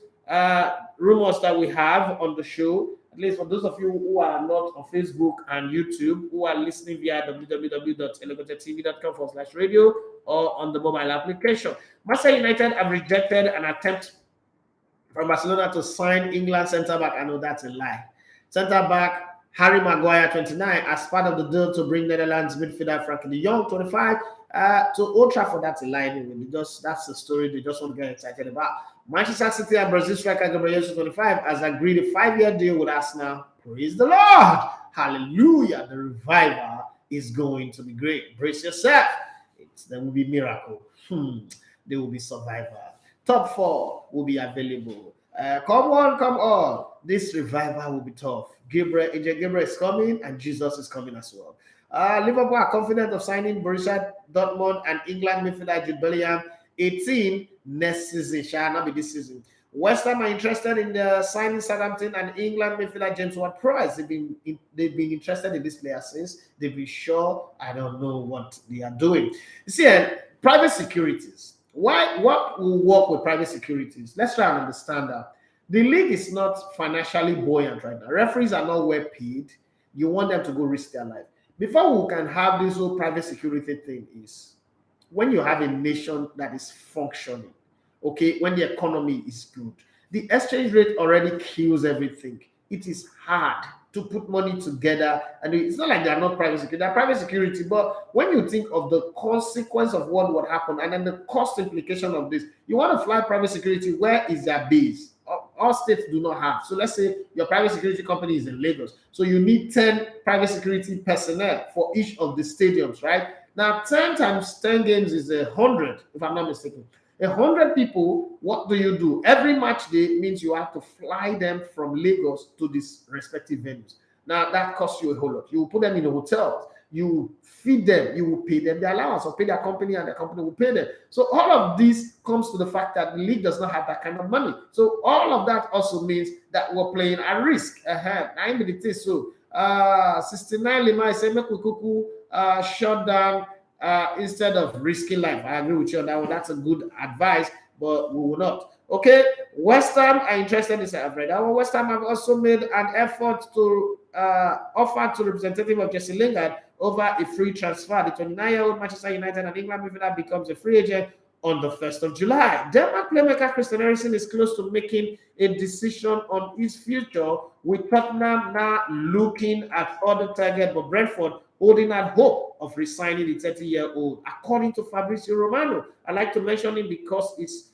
rumors that we have on the show. At least for those of you who are not on Facebook and YouTube, who are listening via www.elevatortv.com/radio or on the mobile application. Manchester United have rejected an attempt from Barcelona to sign England centre-back. I know that's a lie. Centre-back Harry Maguire, 29, as part of the deal to bring Netherlands midfielder Frenkie de Jong, 25, to Old Trafford. That's a lie anyway. That's the story they just want to get excited about. Manchester City and Brazil striker Gabriel Jesus, 25, has agreed a 5-year deal with Arsenal. Praise the Lord. Hallelujah. The revival is going to be great. Brace yourself. There will be miracle. There will be survivor. Top 4 will be available. Come on. This revival will be tough. Gabriel is coming and Jesus is coming as well. Liverpool are confident of signing Borussia Dortmund and England midfielder Jude Bellingham, 18, next season. Shall not be this season. West Ham are interested in the signing Southampton and England midfielder James Ward-Prowse. They've been interested in this player since they've been sure. I don't know what they are doing. You see, private securities. What will work with private securities? Let's try and understand that. The league is not financially buoyant right now. Referees are not well paid. You want them to go risk their life. Before we can have this whole private security thing is when you have a nation that is functioning, okay, when the economy is good. The exchange rate already kills everything. It is hard to put money together, and it's not like they are not private security. They are private security, but when you think of the consequence of what would happen and then the cost implication of this, you want to fly private security, where is their base? All states do not have. So let's say your private security company is in Lagos. So you need 10 private security personnel for each of the stadiums, right? Now, 10 times 10 games is 100, if I'm not mistaken. 100 people, what do you do? Every match day means you have to fly them from Lagos to these respective venues. Now, that costs you a whole lot. You will put them in a hotel. You feed them. You will pay them the allowance or pay their company and the company will pay them. So all of this comes to the fact that the league does not have that kind of money. So all of that also means that we're playing at risk. I mean, it is so. 69 Lima say make we kuku shut down instead of risking life. I agree with you on that one. That's a good advice, but we will not. Okay, West Ham are interested in this. I've read that one. West Ham have also made an effort to offer to representative of Jesse Lingard over a free transfer. The 29-year-old Manchester United and England midfielder becomes a free agent on the 1st of July. Denmark playmaker Christian Eriksen is close to making a decision on his future, with Tottenham now looking at other targets, but Brentford holding out hope of resigning the 30-year-old. According to Fabrizio Romano, I like to mention him because his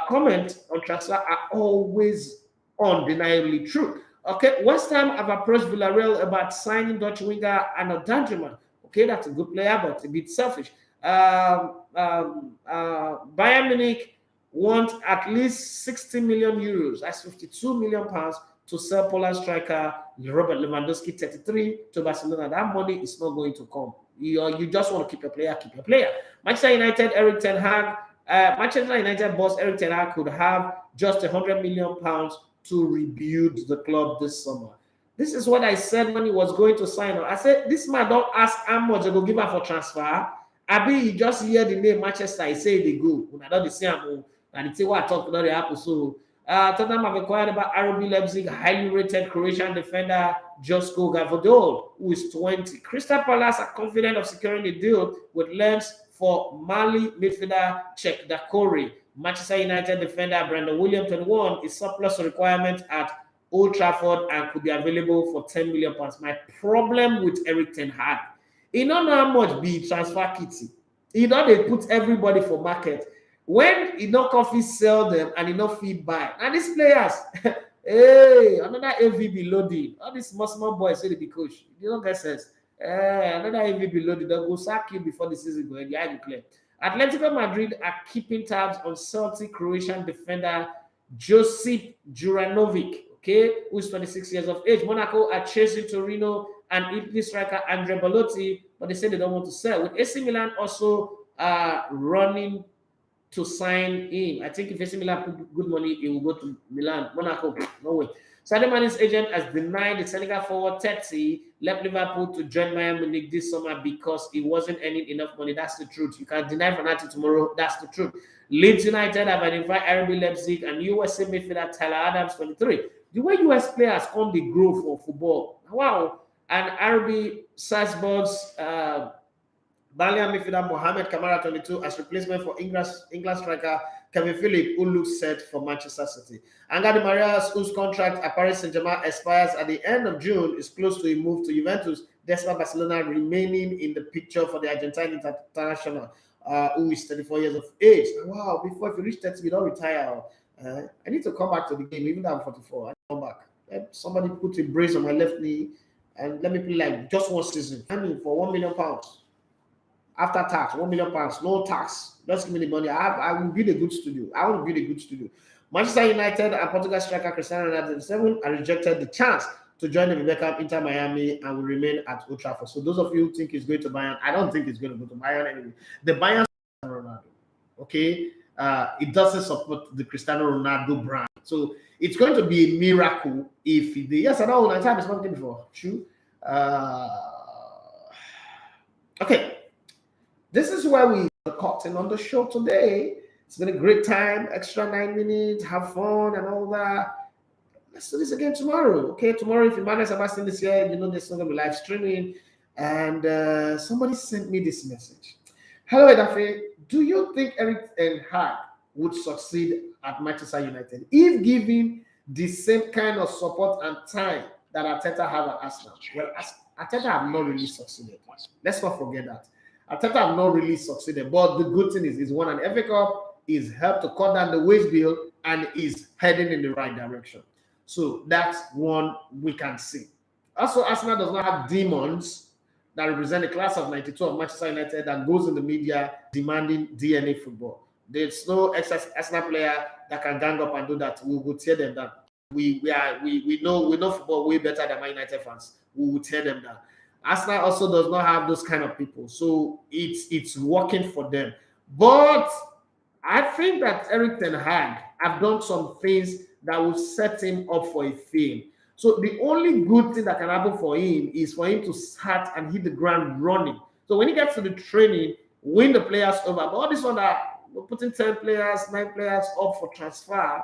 comments on transfer are always undeniably true. Okay, West Ham have approached Villarreal about signing Dutch winger Arno Danjuma. Okay, that's a good player, but a bit selfish. Bayern Munich want at least 60 million euros, that's 52 million pounds, to sell Poland striker Robert Lewandowski, 33, to Barcelona. That money is not going to come. You just want to keep your player, keep your player. Manchester United, Erik ten Hag. Manchester United boss Erik ten Hag could have just 100 million pounds to rebuild the club this summer. This is what I said when he was going to sign up. I said, this man don't ask how much they go give her for transfer. Abi, you just hear the name Manchester, he say they go. When I don't see him, and it's what I talk about the apple. So, Tottenham have acquired about RB Leipzig, highly rated Croatian defender Josko Gvardiol, who is 20. Crystal Palace are confident of securing a deal with Lens for Mali midfielder Czech Dakori. Manchester United defender Brandon Williams, 21, is surplus requirement at Old Trafford and could be available for £10 million. My problem with Erik ten Hag, he don't know how much be transfer kitty. He don't they put everybody for market. When he don't coffee sell them and he don't feed buy. And these players, hey, another AVB loading. All these small boys say they be coach. You don't get sense. Another AVB loading. They'll go sack you before the season go. The eye clear. Atletico Madrid are keeping tabs on Celtic Croatian defender Josip Juranovic, okay, who is 26 years of age. Monaco are chasing Torino and Italy striker Andrea Belotti, but they say they don't want to sell. With AC Milan also running to sign him. I think if AC Milan put good money, he will go to Milan. Monaco, no way. Sadio Mane's agent has denied the Senegal forward 30 left Liverpool to join Bayern Munich this summer because he wasn't earning enough money. That's the truth. You can deny Fanatic tomorrow. That's the truth. Leeds United have identified RB Leipzig and USA midfielder Tyler Adams, 23. The way US players come, they grow for football. Wow. And RB Salzburg's Balian midfielder Mohamed Kamara, 22, as replacement for England striker Kevin Phillips, who looks set for Manchester City. Angel Di Maria, whose contract at Paris Saint-Germain expires at the end of June, is close to a move to Juventus, despite Barcelona remaining in the picture for the Argentine international, who is 34 years of age. Wow, before if you reach 30, you don't retire. I need to come back to the game, even though I'm 44. I come back. Somebody put a brace on my left knee and let me play like just one season. I mean, for £1 million. After tax, £1 million, no tax. Just give me the money. I will build a good studio. I want to build a good studio. Manchester United and Portugal striker Cristiano Ronaldo 7 are rejected the chance to join the Rebecca Inter Miami and will remain at Old Trafford. So those of you who think he's going to Bayern, I don't think he's going to go to Bayern anyway. The Bayern Ronaldo, okay, it doesn't support the Cristiano Ronaldo brand. So it's going to be a miracle if he did. Yes, I know. I've spoken before. True. Okay. This is where we are cutting on the show today. It's been a great time, extra 9 minutes, have fun and all that. Let's do this again tomorrow. Okay, tomorrow, if Emmanuel Sebastian is here, you know there's not going to be live streaming. And somebody sent me this message. Hello, Edafe. Do you think Erik ten Hag would succeed at Manchester United if given the same kind of support and time that Arteta have at Arsenal? Well, Arteta have not really succeeded. Let's not forget that. Arteta have not really succeeded, but the good thing is he's won an FA Cup, he's helped to cut down the wage bill, and is heading in the right direction. So that's one we can see. Also, Arsenal does not have demons that represent the class of 92 of Manchester United that goes in the media demanding DNA football. There's no ex-Arsenal player that can gang up and do that. We will tear them down. We know football way better than Man United fans. We will tear them down. Arsenal also does not have those kind of people, so it's working for them. But I think that Erik ten Hag have done some things that will set him up for a fail. So the only good thing that can happen for him is for him to start and hit the ground running. So when he gets to the training, win the players over. But all this one that we're putting 10 players, 9 players up for transfer,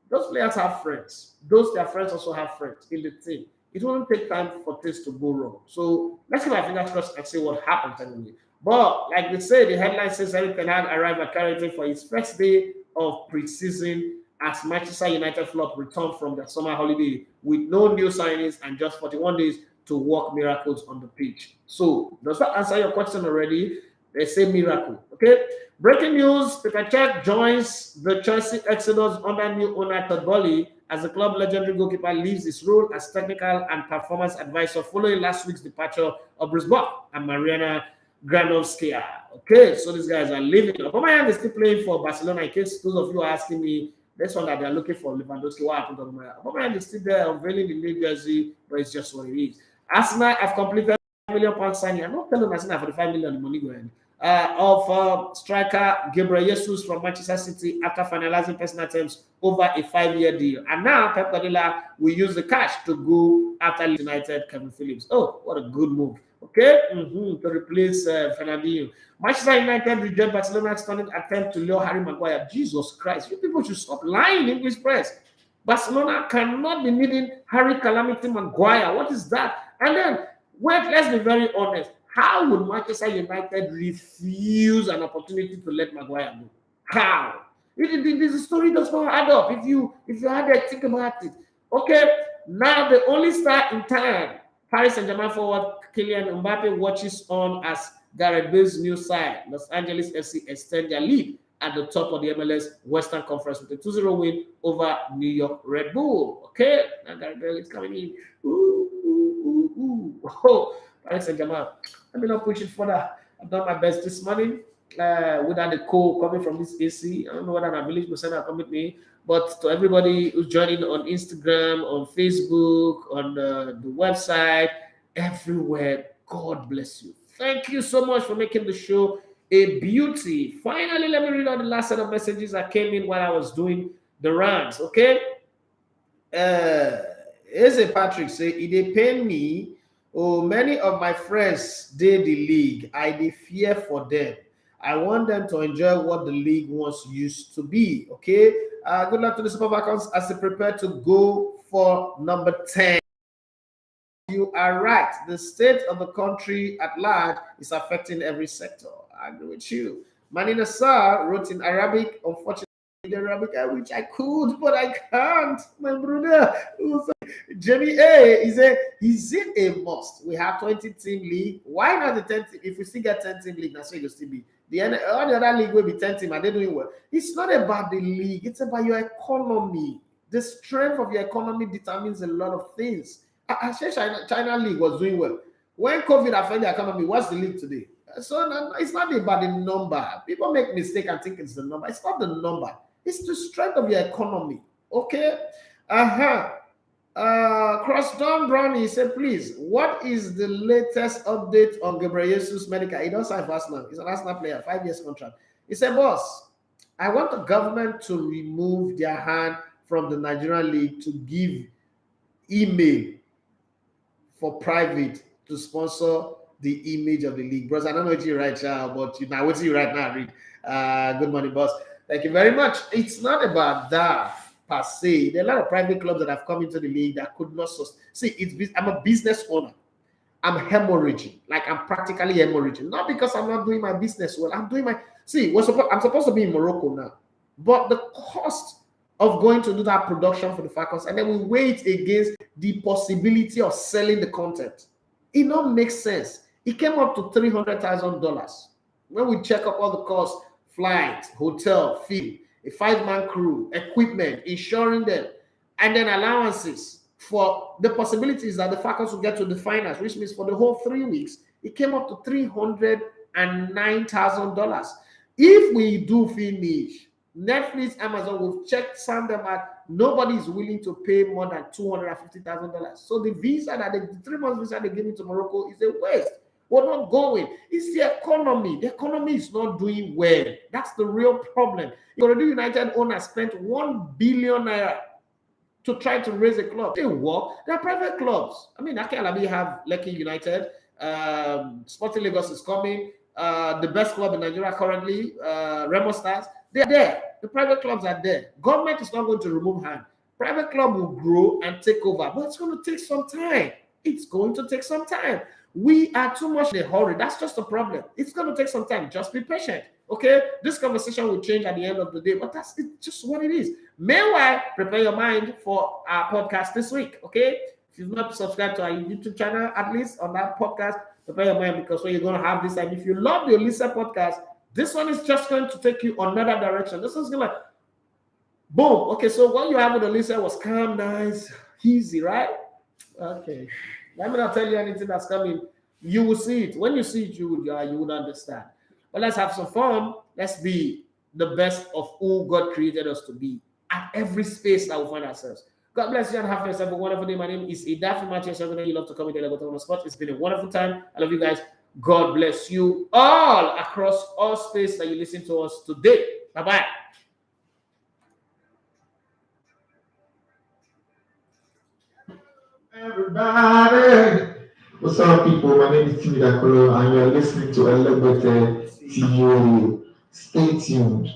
those players have friends. Those their friends also have friends in the team. It won't take time for things to go wrong. So let's keep our fingers crossed and see what happens anyway. But like they say, the headline says Eric Ten Hag arrived at Carrington for his first day of pre-season as Manchester United flop returned from their summer holiday with no new signings and just 41 days to work miracles on the pitch. So does that answer your question already? They say miracle. Okay. Breaking news: Peter Cech joins the Chelsea Exodus under new owner Todd Boehly as the club legendary goalkeeper leaves his role as technical and performance advisor following last week's departure of Bruce Buck and Mariana Granovskaya. Okay, so these guys are leaving. Aubameyang is still playing for Barcelona. In case those of you are asking me, this one that they're looking for Lewandowski, what happened to Aubameyang? Aubameyang is still there, unveiling the new jersey, but it's just what it is. Arsenal have completed £5 million signing. I'm not telling Arsenal for the 5 million money going of striker Gabriel Jesus from Manchester City after finalizing personal terms over a 5-year deal. And now Pep Guardiola will use the cash to go after United Kevin Phillips. Oh, what a good move. Okay, to replace Fernandinho. Manchester United reject Barcelona's stunning attempt to lure Harry Maguire. Jesus Christ, you people should stop lying in English press. Barcelona cannot be needing Harry Calamity Maguire. What is that? And then, wait, let's be very honest. How would Manchester United refuse an opportunity to let Maguire go? How? The story does not add up. If you had to think about it. Okay, now the only star in town, Paris Saint-Germain forward Kylian Mbappe watches on as Gareth Bale's new side, Los Angeles FC, extend their lead at the top of the MLS Western Conference with a 2-0 win over New York Red Bull. Okay, now Gareth Bale is coming in. Oh, Paris Saint-Germain. Let me not push it further. I've done my best this morning without the cold coming from this AC. I don't know whether my village will send a come with me, but to everybody who's joining on Instagram, on Facebook, on the website, everywhere, God bless you. Thank you so much for making the show a beauty. Finally, let me read out the last set of messages that came in while I was doing the rounds. Okay. Here's a Patrick say, it dey pain me. Oh, many of my friends did the league. I dey fear for them. I want them to enjoy what the league once used to be. Okay. Good luck to the Super Falcons as they prepare to go for number 10. You are right. The state of the country at large is affecting every sector. I agree with you. Manina Sar wrote in Arabic. Unfortunately, in Arabic, I wish I could, but I can't. My brother. Jenny A is it a must? We have 20-team league. Why not the 10 team? If we still get 10-team league, that's why you'll still be. All the other league will be 10 team and they're doing well. It's not about the league, it's about your economy. The strength of your economy determines a lot of things. I said China league was doing well. When COVID affected the economy, what's the league today? So it's not about the number. People make mistake and think it's the number. It's not the number. It's the strength of your economy. Okay? Crossdown Brownie said, please, what is the latest update on Gabriel Jesus medical? He does have Arsenal. He's an Arsenal player, 5 years contract. He said, boss, I want the government to remove their hand from the Nigerian league to give email for private to sponsor the image of the league. Bros, I don't know what you write, but now what you write now, read. Good morning, boss. Thank you very much. It's not about that per se. There are a lot of private clubs that have come into the league that could not see. I'm a business owner. I'm hemorrhaging. Like I'm practically hemorrhaging. Not because I'm not doing my business well. I'm doing my I'm supposed to be in Morocco now. But the cost of going to do that production for the Falcons, and then we weigh it against the possibility of selling the content. It don't make sense. It came up to $300,000. When we check up all the costs, flight, hotel, fee, a 5-man crew, equipment, insuring them, and then allowances for the possibilities that the Falcons will get to the finals, which means for the whole 3 weeks, it came up to $309,000. If we do finish, Netflix, Amazon, we've checked some them out. Nobody is willing to pay more than $250,000. So the visa the 3 months visa they give me to Morocco is a waste. We're not going. It's the economy. The economy is not doing well. That's the real problem. Already United owner spent $1 billion to try to raise a club. They work. They're private clubs. I mean, Ake Alabi have Lekki United. Sporting Lagos is coming. the best club in Nigeria currently, Remo Stars, they are there. The private clubs are there. Government is not going to remove hand. Private club will grow and take over, but it's going to take some time. It's going to take some time. We are too much in a hurry. That's just the problem. It's going to take some time. Just be patient. Okay? This conversation will change at the end of the day, but that's just what it is. Meanwhile, prepare your mind for our podcast this week. Okay? If you've not subscribed to our YouTube channel, at least on that podcast, prepare your mind, because when you're going to have this, and if you love the Olisa podcast, this one is just going to take you another direction. This is going to, boom. Okay, so what you have with Olisa was calm, nice, easy, right? Okay. Let me not tell you anything that's coming. You will see it. When you see it, you would understand. But let's have some fun. Let's be the best of who God created us to be at every space that we find ourselves. God bless you and have yourself a wonderful day. My name is Ida from Manchester. You love to come in the spot. It's been a wonderful time. I love you guys. God bless you all across all space that you listen to us today. Bye-bye. Everybody, what's up, people? My name is Timmy Dakolo, and you're listening to Elevated TV. Stay tuned.